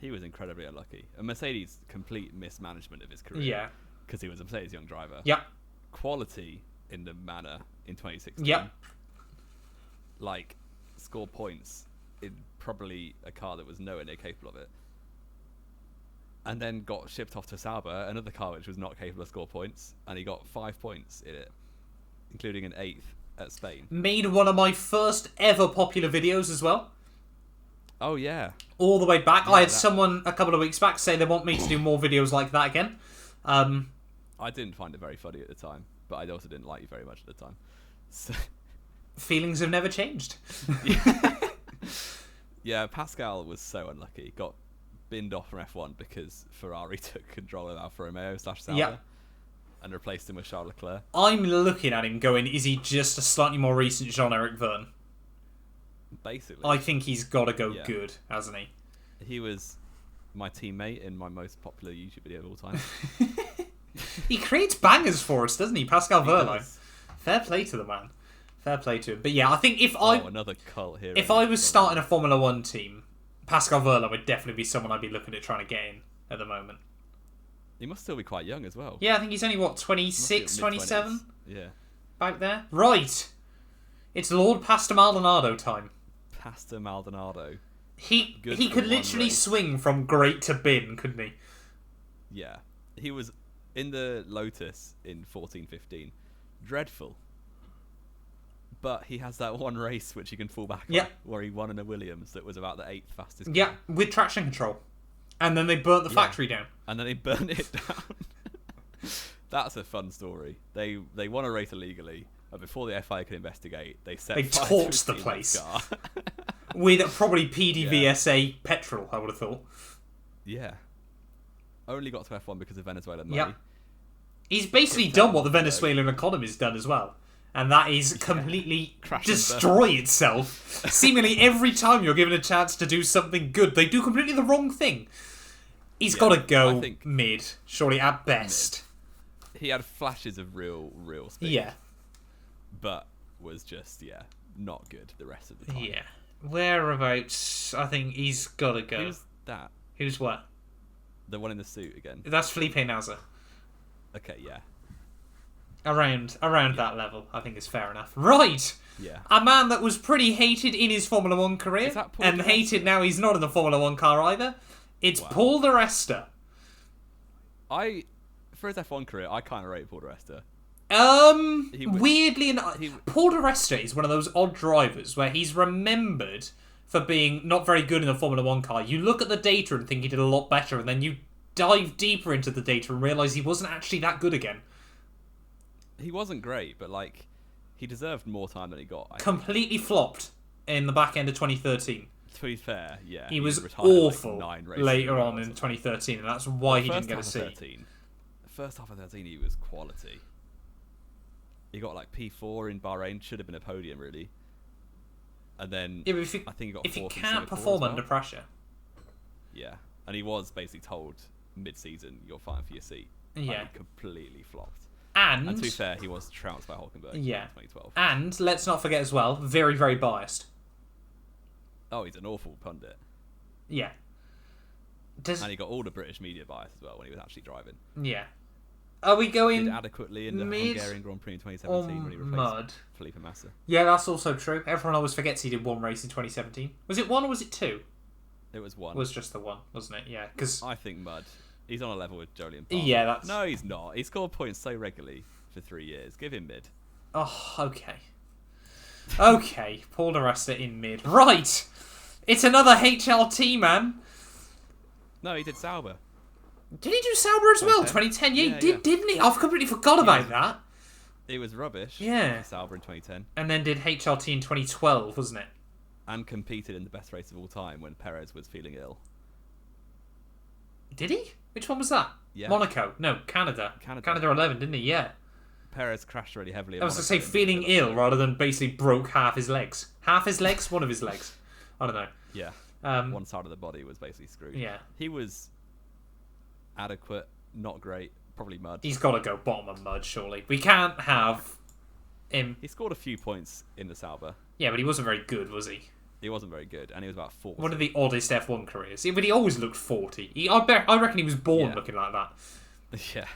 He was incredibly unlucky. A Mercedes complete mismanagement of his career. Yeah. Because he was a Mercedes young driver. Yep. Quality in the manner in 2016. Yep. Like, score points in probably a car that was nowhere near capable of it. And then got shipped off to Sauber, another car which was not capable of score points, and he got 5 points in it, including an 8th at Spain. Made one of my first ever popular videos as well. Oh, yeah. All the way back. Yeah, I had someone a couple of weeks back say they want me to do more videos like that again. I didn't find it very funny at the time, but I also didn't like you very much at the time. So. Feelings have never changed. Yeah, Pascal was so unlucky. Got binned off from F1 because Ferrari took control of Alfa Romeo / Sauber and replaced him with Charles Leclerc. I'm looking at him going, is he just a slightly more recent Jean-Eric Verne? Basically. I think he's got to go good, hasn't he? He was my teammate in my most popular YouTube video of all time. He creates bangers for us, doesn't he? Pascal Wehrlein. Fair play to the man. Fair play to him. But yeah, I think if another cult hero. If I was starting a Formula 1 team, Pascal Wehrlein would definitely be someone I'd be looking at trying to get in at the moment. He must still be quite young as well. Yeah, I think he's only, 26, 27? Yeah. Back there? Right. It's Lord Pastor Maldonado time. Pastor Maldonado. He could literally swing from great to bin, couldn't he? Yeah. He was in the Lotus in 14-15. Dreadful. But he has that one race which he can fall back on, where he won in a Williams that was about the 8th fastest car. Yeah, with traction control. And then they burnt the factory down. And then they burnt it down. That's a fun story. They won a race illegally, and before the FIA could investigate, they torched the place. With probably PDVSA petrol, I would have thought. Yeah. Only got to F1 because of Venezuelan money. Yep. He's basically done what the Venezuelan economy's done as well. And that is completely destroy itself. Seemingly every time you're given a chance to do something good, they do completely the wrong thing. He's got to go mid, surely at best. Mid. He had flashes of real speed. Yeah. But was just, not good the rest of the time. Yeah. Whereabouts, I think he's got to go. Who's that? Who's what? The one in the suit again. That's Felipe Massa. Okay, yeah. Around that level, I think is fair enough. Right! Yeah. A man that was pretty hated in his Formula 1 career, and hated now he's not in the Formula 1 car either. It's Paul di Resta. For his F1 career, I kind of rate Paul di Resta. Weirdly enough, Paul di Resta is one of those odd drivers where he's remembered for being not very good in a Formula 1 car. You look at the data and think he did a lot better, and then you dive deeper into the data and realise he wasn't actually that good again. He wasn't great, but he deserved more time than he got. Completely flopped in the back end of 2013. To be fair, yeah. He was awful later on in 2013, and that's why he didn't get a seat. First half of 13, he was quality. He got P4 in Bahrain, should have been a podium really. And then I think he got 4th. If you can't perform under pressure. Yeah, and he was basically told mid-season, you're fighting for your seat. Yeah. He completely flopped. And to be fair, he was trounced by Hülkenberg in 2012. And let's not forget as well, very, very biased. Oh, he's an awful pundit. Yeah. And he got all the British media bias as well when he was actually driving. Yeah. Are we going did adequately in the Hungarian Grand Prix in 2017 when he replaced Felipe Massa? Yeah, that's also true. Everyone always forgets he did one race in 2017. Was it one or was it two? It was one. It was just the one, wasn't it? Yeah. Cause I think mud. He's on a level with Julian Palmer. Yeah, that's... No, he's not. He scored points so regularly for 3 years. Give him mid. Oh, okay. Okay, Paul di Resta in mid. Right! It's another HLT, man. No, he did Sauber. Did he do Sauber as well? 2010? Yeah, he did, didn't he? I've completely forgot about that. It was rubbish. Yeah. Sauber in 2010. And then did HRT in 2012, wasn't it? And competed in the best race of all time when Perez was feeling ill. Did he? Which one was that? Yeah. Monaco. No, Canada. Canada 11, didn't he? Yeah. Perez crashed really heavily. I was going to say feeling ill rather than basically broke half his legs. Half his legs? One of his legs. I don't know. Yeah. One side of the body was basically screwed. Yeah. He was adequate, not great, probably mud. He's got to go bottom of mud, surely. We can't have him. He scored a few points in the Sauber. Yeah, but he wasn't very good, was he? He wasn't very good, and he was about 40. One of the oddest F1 careers. Yeah, but he always looked 40. I reckon he was born looking like that. Yeah.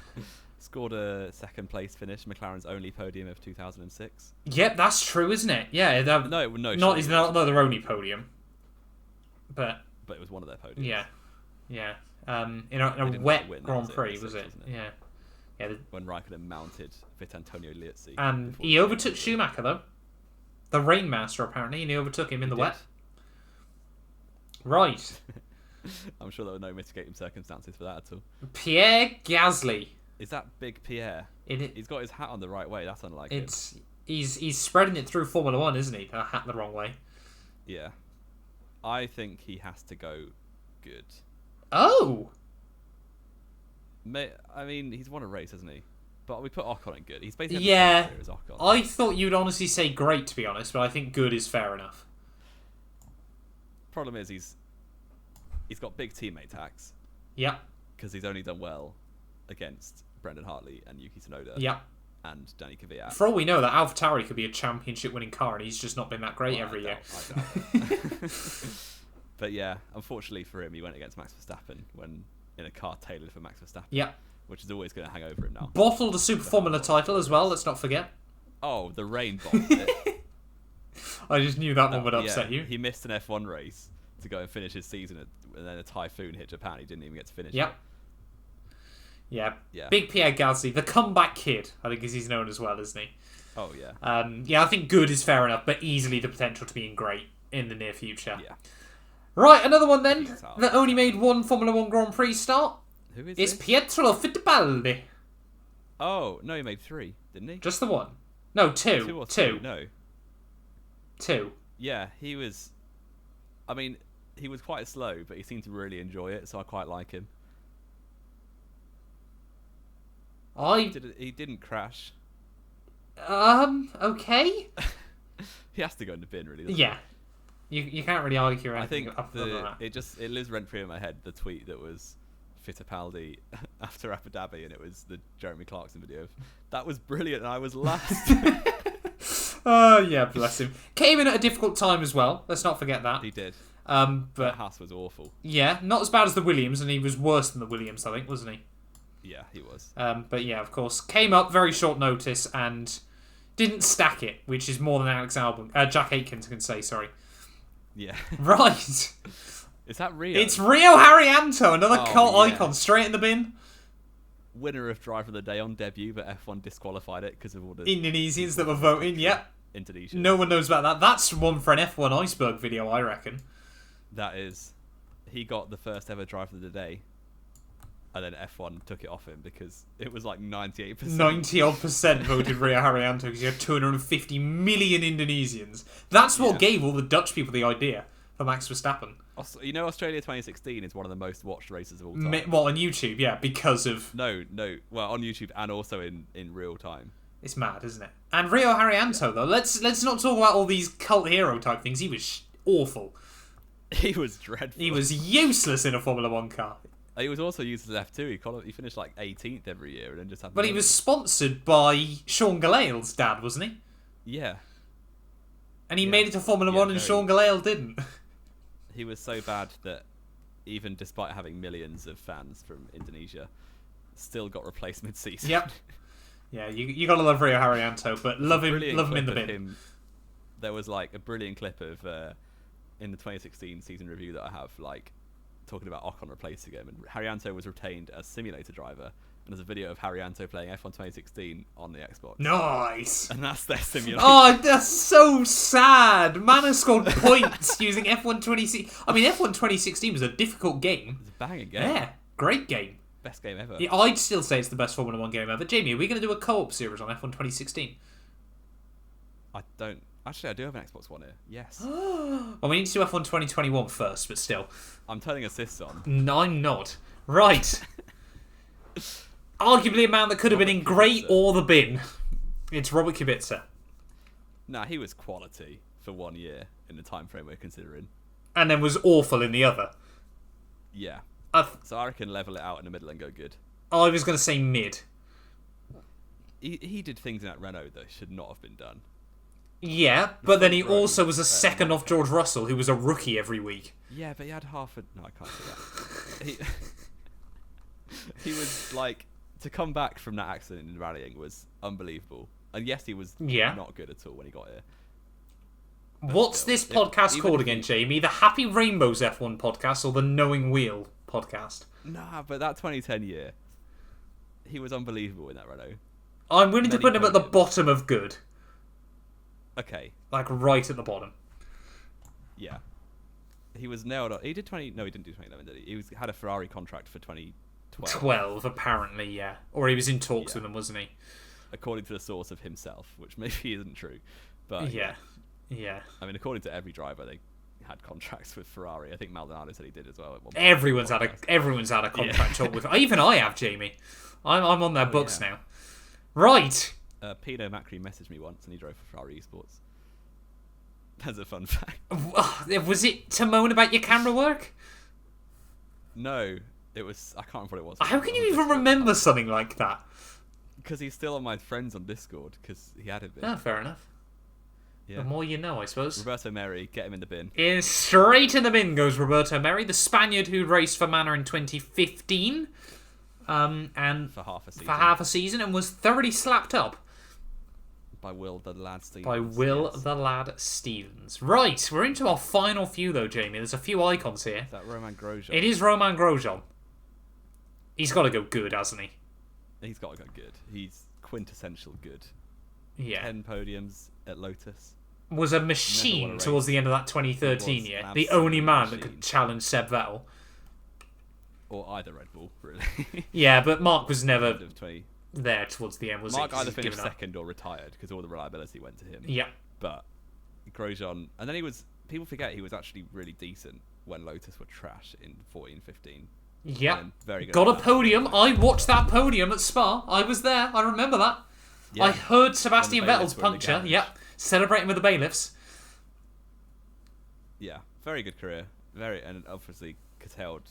Scored a second place finish, McLaren's only podium of 2006. Yep, that's true, isn't it? Yeah. It's not their only podium. But it was one of their podiums. Yeah. Yeah. In a wet Grand Prix, was it? Yeah. Yeah. When Raikkonen mounted Antonio Liuzzi. And he overtook Schumacher, though. The Rainmaster, apparently, and he overtook him in the wet. Right. I'm sure there were no mitigating circumstances for that at all. Pierre Gasly. Is that Big Pierre? He's got his hat on the right way. That's unlike him. He's spreading it through Formula 1, isn't he? A hat the wrong way. Yeah. I think he has to go good. Oh! I mean, he's won a race, hasn't he? But we put Ocon in good. He's basically as Ocon. I thought you'd honestly say great, to be honest, but I think good is fair enough. Problem is, he's got big teammate tax. Yeah. Because he's only done well against Brendan Hartley and Yuki Tsunoda. Yeah. And Danny Kvyat. For all we know, that AlphaTauri could be a championship-winning car, and he's just not been that great every year. I doubt it. But yeah, unfortunately for him, he went against Max Verstappen when in a car tailored for Max Verstappen. Yeah. Which is always going to hang over him now. Bottled a Super Formula title as well, let's not forget. Oh, the rain bottled it. I just knew that one would upset you. He missed an F1 race to go and finish his season, and then a typhoon hit Japan. He didn't even get to finish it. Yeah. Big Pierre Gasly, the comeback kid, I think as he's known as well, isn't he? Oh, yeah. Yeah, I think good is fair enough, but easily the potential to being great in the near future. Yeah. Right, another one then that only made one Formula 1 Grand Prix start. Who is It's this? Pietro Fittipaldi. Oh, no, he made 3, didn't he? Just the one. No, 2. 2 or 2. No. 2. Yeah, he was... I mean, he was quite slow, but he seemed to really enjoy it, so I quite like him. He didn't crash. Okay. He has to go in the bin, really, doesn't Yeah. You can't really argue anything. I think it lives rent free in my head, the tweet that was Fittipaldi after Abu Dhabi, and it was the Jeremy Clarkson video. That was brilliant, and I was last. Oh, yeah, bless him. Came in at a difficult time as well. Let's not forget that. He did. But Haas was awful. Yeah, not as bad as the Williams, and he was worse than the Williams, I think, wasn't he? Yeah, he was. But yeah, of course, came up very short notice and didn't stack it, which is more than Jack Aitken can say, sorry. Yeah. Right. Is that Rio? It's Rio Harriento, another cult icon, straight in the bin. Winner of Driver of the Day on debut, but F1 disqualified it because of all the Indonesians that were voting. Yep. Indonesia. No one knows about that. That's one for an F1 iceberg video, I reckon. That is. He got the first ever Driver of the Day, and then F1 took it off him because it was like 98%. 90-odd% voted Rio Harriento because you had 250 million Indonesians. That's what gave all the Dutch people the idea for Max Verstappen. You know, Australia 2016 is one of the most watched races of all time. Well, on YouTube, yeah, because of... No. Well, on YouTube and also in real time. It's mad, isn't it? And Rio Harriento, though, let's not talk about all these cult hero type things. He was awful. He was dreadful. He was useless in a Formula 1 car. He was also used as F2. He finished like 18th every year and then just had... But he was sponsored by Sean Gallale's dad, wasn't he? Yeah. And he made it to Formula 1 and Sean Gallale didn't. He was so bad that even despite having millions of fans from Indonesia, still got replacement season. Yep. Yeah, you gotta love Rio Harriento, but love him in the bin. There was like a brilliant clip of in the 2016 season review that I have, like talking about Ocon replacing him, and Harriento was retained as simulator driver, and there's a video of Harriento playing F1 2016 on the Xbox. Nice. And that's their simulator. Oh, that's so sad. Man has scored points using F1 2016. I mean, F1 2016 was a difficult game. It's a banging game. Yeah, great game. best game ever. Yeah, I'd still say it's the best Formula 1 game ever. Jamie, are we going to do a co-op series on F1 2016? I don't. Actually, I do have an Xbox One here. Yes. Well, we need to do F1 2021 first, but still. I'm turning assists on. No, I'm not. Right. Arguably a man that could have been in great or the bin. It's Robert Kubica. Nah, he was quality for 1 year in the time frame we're considering. And then was awful in the other. Yeah. I So I reckon level it out in the middle and go good. was going to say mid. He did things in that Renault that should not have been done. Yeah, but then he also was a second off George Russell, who was a rookie every week. Yeah, but he had half a... No, I can't say that. he was like... To come back from that accident in rallying was unbelievable. And yes, he was not good at all when he got here. But What's still, this podcast called again, Jamie? The Happy Rainbows F1 podcast or the Knowing Wheel podcast? Nah, but that 2010 year, he was unbelievable in that Renault. I'm willing to put him at the bottom of good. Okay. Like right at the bottom. Yeah. He was nailed on. He did 20... No, he didn't do 2011, did he? He had a Ferrari contract for 2012. 12, apparently, yeah. Or he was in talks with them, wasn't he? According to the source of himself, which maybe isn't true. But yeah. I mean, according to every driver, they had contracts with Ferrari. I think Maldonado said he did as well. At one point. Everyone's had a contract talk with. Even I have, Jamie. I'm on their books now. Right. Pino Macri messaged me once, and he drove for Ferrari Esports. That's a fun fact. Was it to moan about your camera work? No, it was. I can't remember what it was. How can you even remember something like that? Because he's still on my friends on Discord. Because he added me. Oh, fair enough. Yeah. The more you know, I suppose. Roberto Meri, get him in the bin. Straight in the bin goes Roberto Meri, the Spaniard who raced for Manor in 2015, and For half a season. And was thoroughly slapped up By Will the Lad Stevens. by Will the Lad Stevens. Right, we're into our final few though, Jamie. There's a few icons here. Is that Roman Grosjean? It is Roman Grosjean. He's got to go good, hasn't he? He's got to go good. He's quintessential good. Yeah. 10 podiums at Lotus. Was a machine towards the end of that 2013 year. The only man that could challenge Seb Vettel. Or either Red Bull, really. Yeah, but Mark was never End of 20. there towards the end, was Mark he? 'Cause either he's finished given up. second or retired because all the reliability went to him. Yeah. But Grosjean, and then he was. People forget he was actually really decent when Lotus were trash in 14-15. Yeah. Very good. Got a podium. I watched that podium at Spa. I was there. I remember that. Yeah. I heard Sebastian bailiffs Vettel's were in the puncture. garage. Yep. Celebrating with the bailiffs. Yeah, very good career. And obviously curtailed,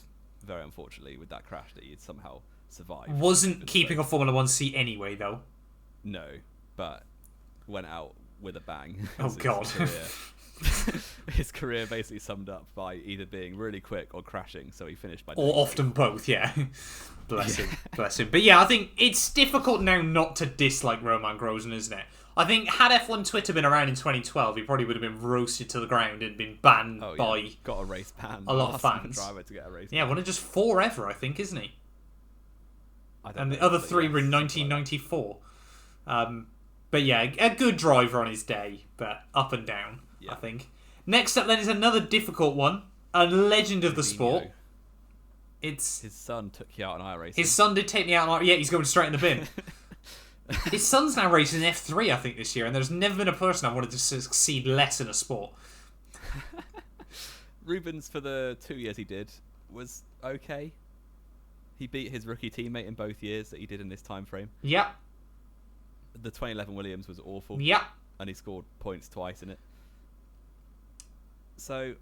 very unfortunately, with that crash that he had somehow survived. Wasn't keeping a Formula 1 seat anyway, though. No, but went out with a bang. Oh, God. His career basically summed up by either being really quick or crashing, so he finished by... Or often both, yeah. Bless him. Bless him. But yeah, I think it's difficult now not to dislike Roman Grosjean, isn't it? I think had F1 Twitter been around in 2012, he probably would have been roasted to the ground and been banned by got a race ban. a lot of fans. Driver to get a race yeah, one of just four ever, I think, isn't he? And the know, other but three yes, were in something like 1994. But yeah, a good driver on his day, but up and down, I think. Next up then is another difficult one. A legend of the sport. It's his son took you out on iRacing. His son did take me out on... Yeah, he's going straight in the bin. His son's now racing in F3, I think, this year, and there's never been a person I wanted to succeed less in a sport. Rubens, for the 2 years he did, was okay. He beat his rookie teammate in both years that he did in this time frame. Yep. The 2011 Williams was awful. Yep. And he scored points twice in it. So,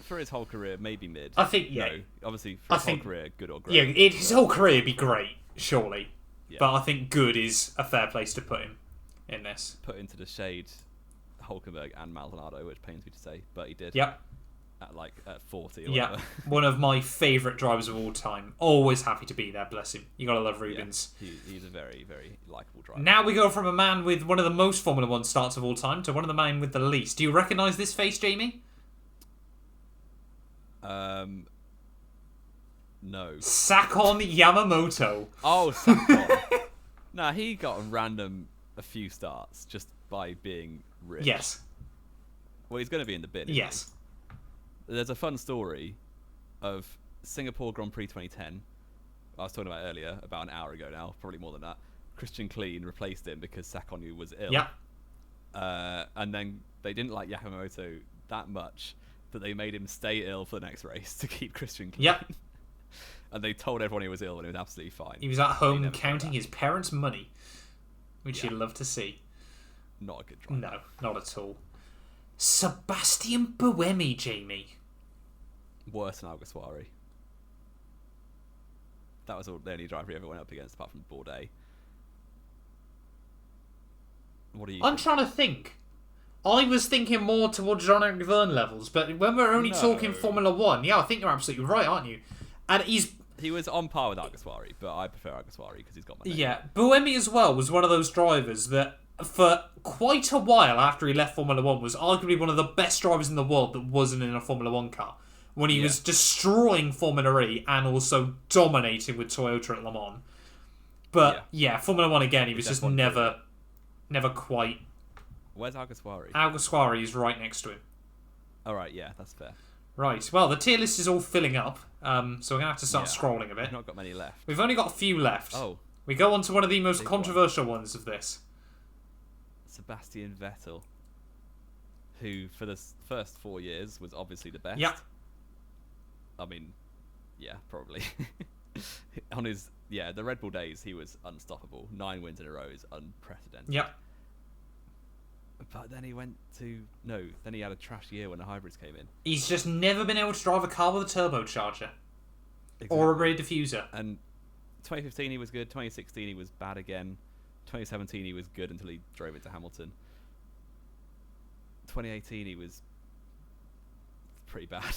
for his whole career, maybe mid. I think, yeah. No, obviously, for his whole career, good or great. Yeah, his whole career would be great, surely. Yeah. But I think good is a fair place to put him in this. Put into the shade Hulkenberg and Maldonado, which pains me to say, but he did. Yep. At 40 or yeah, whatever. One of my favourite drivers of all time. Always happy to be there, bless him. You gotta love Rubens. Yeah, he's a very, very likeable driver. Now we go from a man with one of the most Formula 1 starts of all time to one of the men with the least. Do you recognise this face, Jamie? No. Sakon Yamamoto. Oh, Sakon. Nah, he got a few starts just by being rich. Yes. Well, he's going to be in the bin. Yes. There's a fun story of Singapore Grand Prix 2010. I was talking about earlier, about an hour ago now, probably more than that. Christian Clean replaced him because Sakonu was ill. Yeah. And then they didn't like Yamamoto that much that they made him stay ill for the next race to keep Christian Clean. Yep. And they told everyone he was ill and he was absolutely fine. He was at home counting his parents' money, which you'd love to see. Not a good driver. No, not at all. Sebastian Buemi, Jamie. Worse than Alguersuari. That was the only driver he ever went up against, apart from Bourdais. What do you I'm think? trying to think. I was thinking more towards Jean-Eric Verne levels, but when we're only talking Formula 1, yeah, I think you're absolutely right, aren't you? And he was on par with Alguersuari, but I prefer Alguersuari because he's got my name. Yeah, Buemi as well was one of those drivers that, for quite a while after he left Formula 1, was arguably one of the best drivers in the world that wasn't in a Formula 1 car. When he was destroying Formula E and also dominating with Toyota at Le Mans. But, Formula 1 again, he was just never quite... Where's Alguersuari? Alguersuari is right next to him. Alright, yeah, that's fair. Right, well, the tier list is all filling up, so we're going to have to start scrolling a bit. We've not got many left. We've only got a few left. Oh. We go on to one of the most controversial ones of this. Sebastian Vettel, who for the first 4 years was obviously the best. Yep. I mean, yeah, probably. On his, the Red Bull days, he was unstoppable. 9 wins in a row is unprecedented. Yep. But then he then he had a trash year when the hybrids came in. He's just never been able to drive a car with a turbocharger. Exactly. Or a rear diffuser. And 2015 he was good, 2016 he was bad again, 2017 he was good until he drove it to Hamilton. 2018 he was pretty bad.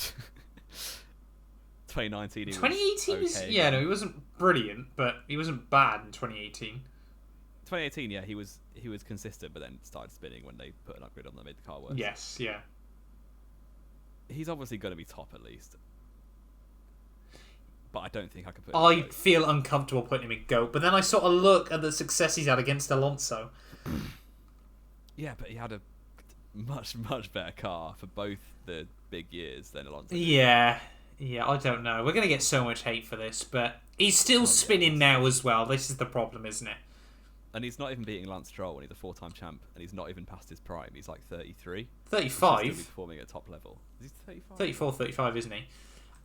2019 he was okay. No, he wasn't brilliant, but he wasn't bad in 2018. 2018, yeah, he was consistent, but then started spinning when they put an upgrade on that made the car worse. Yes, yeah. He's obviously going to be top at least. But I don't think I could put him I feel uncomfortable putting him in GOAT, but then I sort of look at the success he's had against Alonso. Yeah, but he had a much, much better car for both the big years than Alonso did. Yeah, I don't know. We're going to get so much hate for this, but he's still spinning now as well. This is the problem, isn't it? And he's not even beating Lance Stroll when he's a 4-time champ, and he's not even past his prime. He's like 33. 35? He's still performing at top level. Is he 35? 34, 35, isn't he?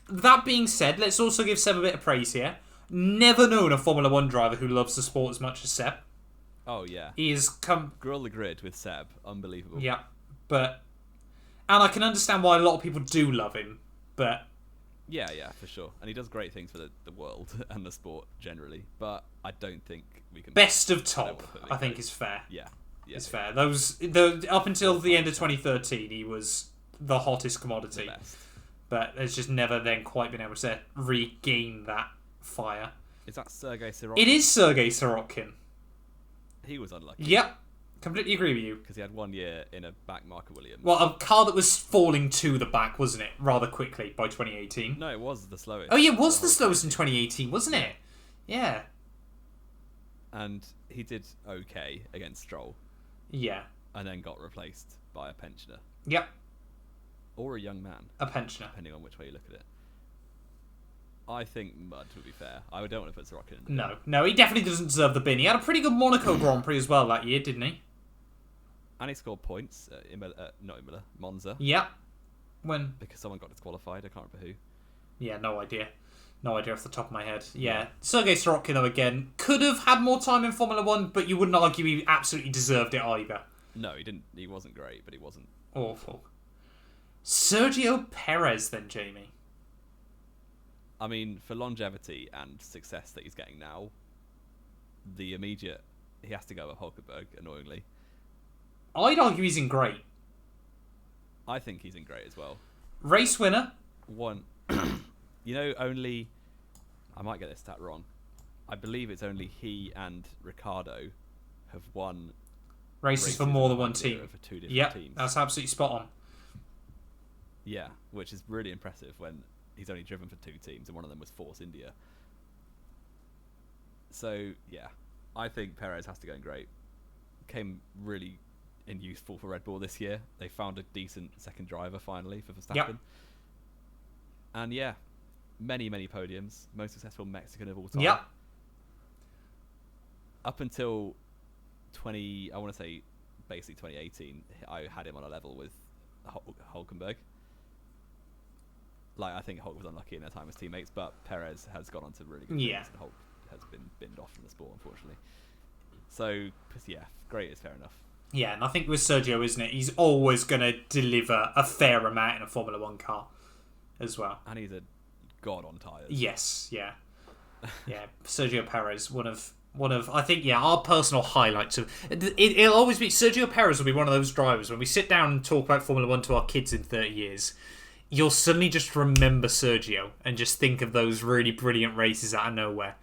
That being said, let's also give Seb a bit of praise here. Never known a Formula 1 driver who loves the sport as much as Seb. Oh, yeah. He has come... Grill the grid with Seb. Unbelievable. Yeah, but... And I can understand why a lot of people do love him, but... Yeah, for sure. And he does great things for the world and the sport generally, but I don't think we can... Best of top, I think, is fair. Yeah. It's fair. Up until the end of 2013, he was the hottest commodity. The best. But has just never then quite been able to regain that fire. Is that Sergey Sorokino? It is Sergey Sorokino. He was unlucky. Yep. Completely agree with you. Because he had 1 year in a back marker Williams. Well, a car that was falling to the back, wasn't it? Rather quickly by 2018. No, it was the slowest. Oh, yeah, it was the slowest in 2018, wasn't it? Yeah. And he did okay against Stroll. Yeah. And then got replaced by a pensioner. Yep. Or a young man. A pensioner. Depending on which way you look at it. I think Mud would be fair. I don't want to put Sorokino in. No, he definitely doesn't deserve the bin. He had a pretty good Monaco Grand Prix as well that year, didn't he? And he scored points at Monza. Yep. When? Because someone got disqualified. I can't remember who. Yeah, no idea. No idea off the top of my head. Yeah. Sergey Sorokino again. Could have had more time in Formula 1, but you wouldn't argue he absolutely deserved it either. No, he didn't. He wasn't great, but he wasn't awful. Sergio Perez then, Jamie. I mean, for longevity and success that he's getting now, he has to go with Hulkenberg, annoyingly. I'd argue he's in great. I think he's in great as well. Race winner. One. Only... I might get this stat wrong. I believe it's only he and Ricardo have won races for more than one team. For 2 different teams. That's absolutely spot on. Yeah, which is really impressive when he's only driven for 2 teams and one of them was Force India. So, yeah, I think Perez has to go in great. Came really in useful for Red Bull this year. They found a decent second driver finally for Verstappen. Yep. And yeah, many podiums, most successful Mexican of all time. Yep. Up until basically 2018, I had him on a level with Hulkenberg. Like, I think Hulk was unlucky in their time as teammates, but Perez has gone on to really good things, and Hulk has been binned off from the sport, unfortunately. So, yeah, great is fair enough. Yeah, and I think with Sergio, isn't it? He's always going to deliver a fair amount in a Formula 1 car as well. And he's a god on tyres. Yes, yeah. Yeah, Sergio Perez, one of I think, our personal highlights of it'll always be Sergio Perez will be one of those drivers when we sit down and talk about Formula 1 to our kids in 30 years. You'll suddenly just remember Sergio and just think of those really brilliant races out of nowhere.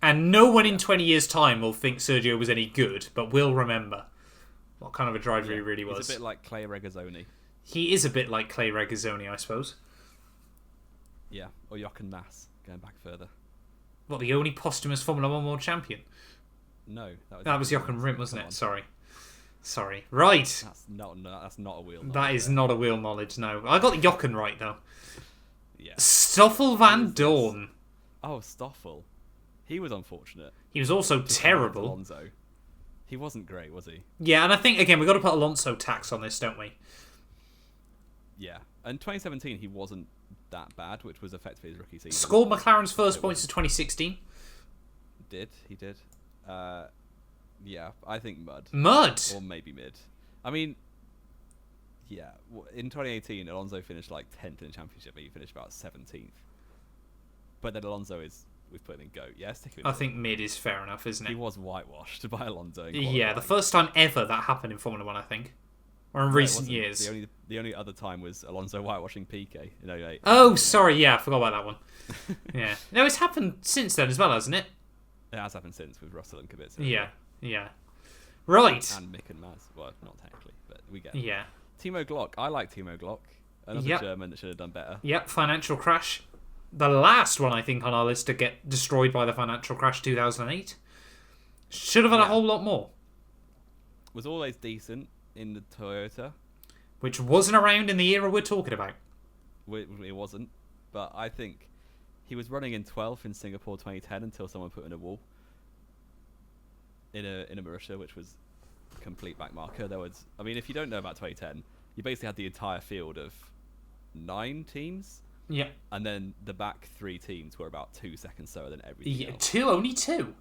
And no one in 20 years' time will think Sergio was any good, but will remember what kind of a driver he really was. He's a bit like Clay Regazzoni. He is a bit like Clay Regazzoni, I suppose. Yeah, or Jochen Mass, going back further. What, the only posthumous Formula 1 world champion? No. That was Jochen Rindt, wasn't it? Sorry. Right. That's not a wheel knowledge. That is not a wheel knowledge, no. I got Jochen right, though. Yeah. Stoffel Van Dorn. Oh, Stoffel. He was unfortunate. He was also terrible. Alonso. He wasn't great, was he? Yeah, and I think, again, we've got to put Alonso tax on this, don't we? Yeah. And 2017, he wasn't that bad, which was effectively his rookie season. Scored McLaren's first points of 2016. He did. Yeah, I think mud. Mud? Or maybe mid. I mean, yeah. In 2018, Alonso finished like 10th in the championship, but he finished about 17th. But then Alonso we've put him in GOAT. Yeah, stick him in. I think mid is fair enough, isn't it? He was whitewashed by Alonso. Yeah, the first time ever that happened in Formula 1, I think. Or in recent years. The only other time was Alonso whitewashing Piquet in 08. Oh, sorry, yeah, I forgot about that one. Yeah. No, it's happened since then as well, hasn't it? It has happened since with Russell and Kubica. Yeah. Right. And Mick and Maz. Well, not technically, but we get it. Yeah. Timo Glock. I like Timo Glock. Another German that should have done better. Yep, financial crash. The last one, I think, on our list to get destroyed by the financial crash 2008. Should have had a whole lot more. Was always decent in the Toyota. Which wasn't around in the era we're talking about. It wasn't. But I think he was running in 12th in Singapore 2010 until someone put in a wall. In a Marussia, which was a complete backmarker. If you don't know about 2010, you basically had the entire field of 9 teams. Yeah. And then the back 3 teams were about 2 seconds slower than everything else. Only two?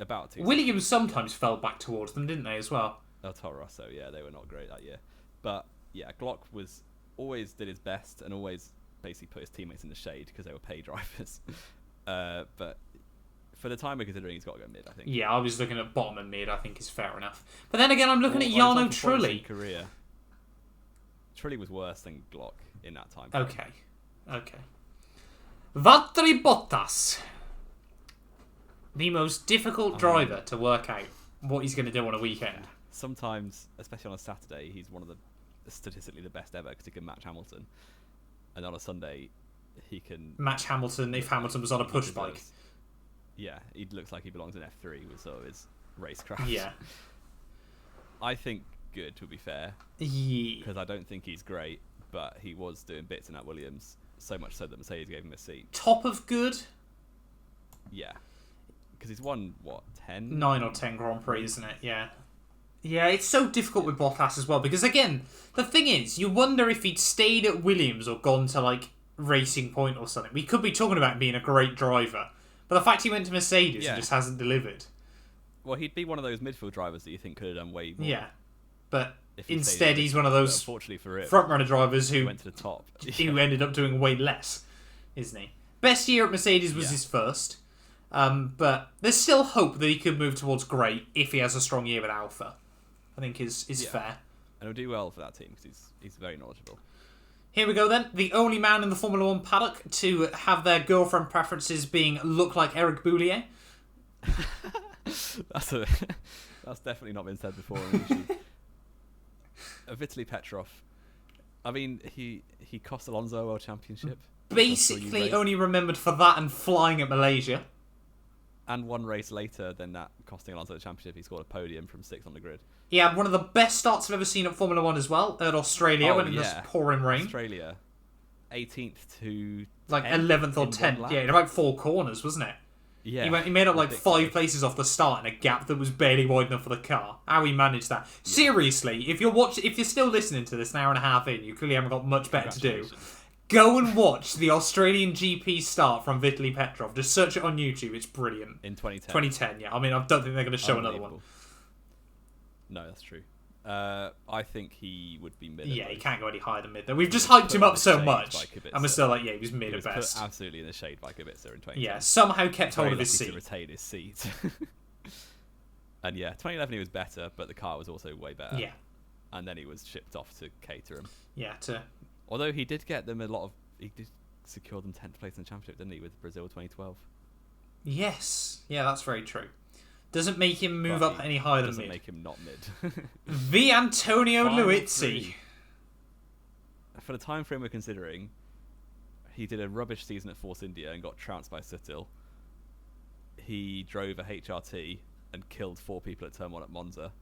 About 2 Williams sometimes fell back towards them, didn't they, as well? El Toro Rosso, yeah, they were not great that year. But, yeah, Glock always did his best and always basically put his teammates in the shade because they were pay drivers. But for the time we're considering, he's got to go mid, I think. Yeah, I was looking at bottom and mid, I think is fair enough. But then again, I'm looking at Jarno Trulli. Trulli was worse than Glock in that time. Okay. Valtteri Bottas. The most difficult driver to work out what he's going to do on a weekend. Sometimes, especially on a Saturday, he's one of statistically the best ever because he can match Hamilton. And on a Sunday, he can match Hamilton if Hamilton was on a push bike. Yeah, he looks like he belongs in F3 with sort of his racecraft. Yeah. I think good, to be fair. Yeah. Because I don't think he's great, but he was doing bits in that Williams, so much so that Mercedes gave him a seat. Top of good? Yeah. Because he's won, 10? 9 or 10 Grand Prix, isn't it? Yeah. Yeah, it's so difficult with Bottas as well, because again, the thing is, you wonder if he'd stayed at Williams or gone to, like, Racing Point or something. We could be talking about him being a great driver, but the fact he went to Mercedes and just hasn't delivered. Well, he'd be one of those midfield drivers that you think could have done way more. Yeah, but instead he's one of those unfortunately for him, front-runner drivers who went to the top. who ended up doing way less, isn't he? Best year at Mercedes was his first, but there's still hope that he could move towards great if he has a strong year with Alpha. I think is fair. And he'll do well for that team because he's very knowledgeable. Here we go then. The only man in the Formula 1 paddock to have their girlfriend preferences being look like Eric Boulier. That's definitely not been said before. Vitaly Petrov. I mean, he cost Alonso a world championship. Basically only remembered for that and flying at Malaysia. And one race later than that, costing Alonso the championship, he scored a podium from 6th on the grid. He had one of the best starts I've ever seen at Formula 1 as well, at Australia when it was pouring rain. Australia. 18th to like 10th 11th or in 10th. one lap. Yeah, in about 4 corners, wasn't it? Yeah. He made up like 5 ridiculous. places off the start in a gap that was barely wide enough for the car. How he managed that. Seriously, if you're still listening to this an hour and a half in, you clearly haven't got much better to do. Congratulations. Go and watch the Australian GP start from Vitaly Petrov. Just search it on YouTube. It's brilliant. In 2010. 2010, yeah. I mean, I don't think they're going to show another one. Unbelievable. No, that's true. I think he would be mid. Yeah, he can't go any higher than mid. Though we've just hyped him up so much, and we're still like, yeah, he was mid He at was best. put absolutely in the shade by Kubica in 2010. Yeah, somehow kept hold Very of his lucky seat. to retain his seat. And yeah, 2011 he was better, but the car was also way better. Yeah, And then he was shipped off to Caterham. yeah. Although he did get them he did secure them 10th place in the championship, didn't he, with Brazil 2012? Yes, yeah, that's very true. Doesn't make him move But up he any higher than doesn't mid. make him not mid. The Antonio Final Luizzi. 3. For the time frame we're considering, he did a rubbish season at Force India and got trounced by Sutton. He drove a HRT and killed 4 people at Turn 1 at Monza.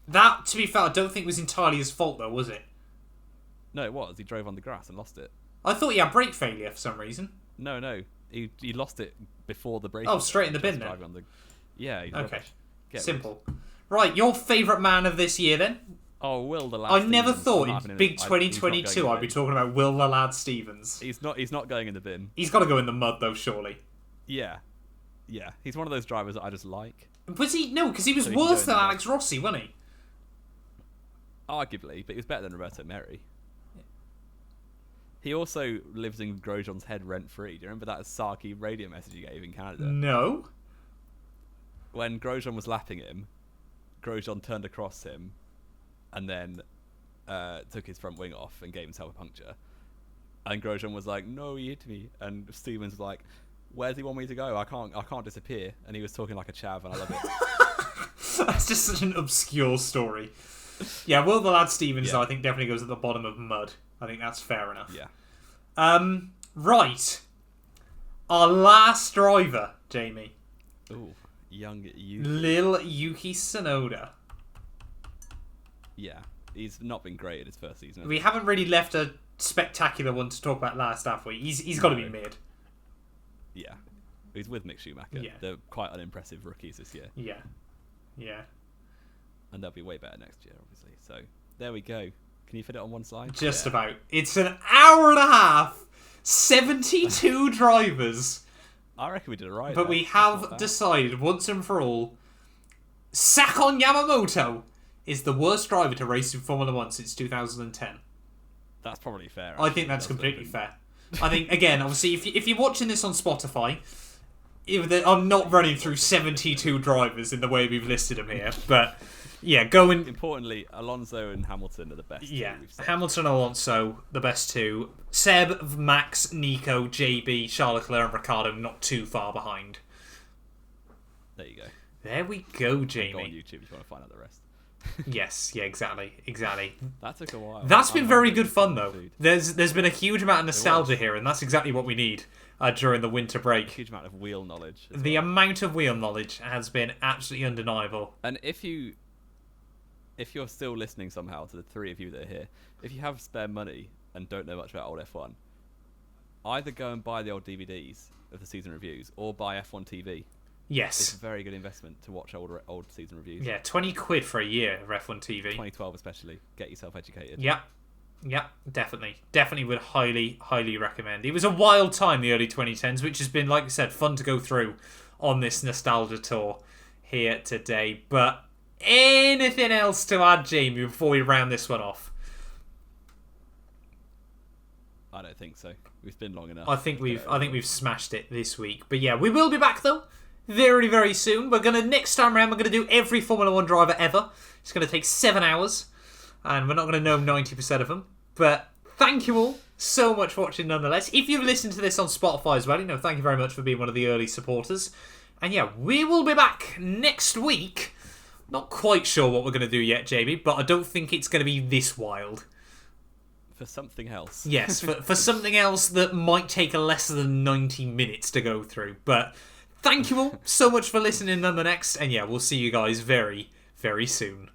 That, to be fair, I don't think was entirely his fault, though, was it? No, it was. He drove on the grass and lost it. I thought he had brake failure for some reason. No. He lost it before the break. Oh, straight in the bin then? Yeah, he's Okay, rubbish. Get simple. Right, your favourite man of this year, then? Oh, Will the Lad I never Stevens. thought I'm in having big he's not 2022 going I'd be in the talking about Will the Lad Stevens. bin. He's not going in the bin. He's got to go in the mud, though, surely. Yeah. He's one of those drivers that I just like. Was he? No, because he was So he can go worse in than the mud. Alex Rossi, wasn't he? Arguably, but he was better than Roberto Merri. He also lives in Grosjean's head rent-free. Do you remember that Saki radio message he gave in Canada? No. When Grosjean was lapping him, Grosjean turned across him and then took his front wing off and gave himself a puncture. And Grosjean was like, "No, he hit me." And Stevens was like, "Where's he want me to go? I can't disappear." And he was talking like a chav, and I love it. That's just such an obscure story. Yeah, Will the Lad Stevens, Yeah. though, I think definitely goes at the bottom of mud. I think that's fair enough. Yeah. Right. Our last driver, Jamie. Ooh, young you. Lil Yuki Tsunoda. Yeah, he's not been great at his first season. We haven't really left a spectacular one to talk about last, have we? He's got to be mid. Yeah, he's with Mick Schumacher. Yeah. They're quite unimpressive rookies this year, Yeah. and they'll be way better next year, obviously. So there we go. Can you fit it on one slide? Just Yeah. about. It's an hour and a half, 72 drivers, I reckon we did it right. but there. we That's not have bad. decided once and for all, Sakon Yamamoto is the worst driver to race in Formula 1 since 2010. That's probably fair. I think that's completely fair. I think, again, obviously, if you're watching this on Spotify, I'm not running through 72 drivers in the way we've listed them here, but yeah, go and... Importantly, Alonso and Hamilton are the best. Yeah, two we've said. Hamilton and Alonso, the best two. Seb, Max, Nico, JB, Charles Leclerc and Ricardo not too far behind. There you go. There we go, Go on Jamie. YouTube if you want to find out the rest. Yes, yeah, exactly. That took a while. That's been I'm very hungry good for fun, some though. food. There's been a huge amount of nostalgia was. here, and that's exactly what we need during the winter break. Huge amount of wheel knowledge. as The well. amount of wheel knowledge has been absolutely undeniable. And if you're still listening somehow to the three of you that are here, if you have spare money and don't know much about old F1, either go and buy the old DVDs of the season reviews or buy F1 TV. It's Yes. a very good investment to watch old season reviews. Yeah, 20 quid for a year of F1 TV. 2012 especially. Get yourself educated. Yep. Yep, definitely. Definitely would highly, highly recommend. It was a wild time, the early 2010s, which has been, like I said, fun to go through on this nostalgia tour here today. But anything else to add, Jamie, before we round this one off? I don't think so. We've been long enough. I think we've smashed it this week. But yeah, we will be back though very, very soon. Next time around we're gonna do every Formula 1 driver ever. It's gonna take 7 hours. And we're not gonna know 90% of them. But thank you all so much for watching nonetheless. If you've listened to this on Spotify as well, thank you very much for being one of the early supporters. And yeah, we will be back next week. Not quite sure what we're gonna do yet, Jamie, but I don't think it's gonna be this wild. For something else. Yes, for something else that might take less than 90 minutes to go through. But thank you all so much for listening nonetheless. And yeah, we'll see you guys very, very soon.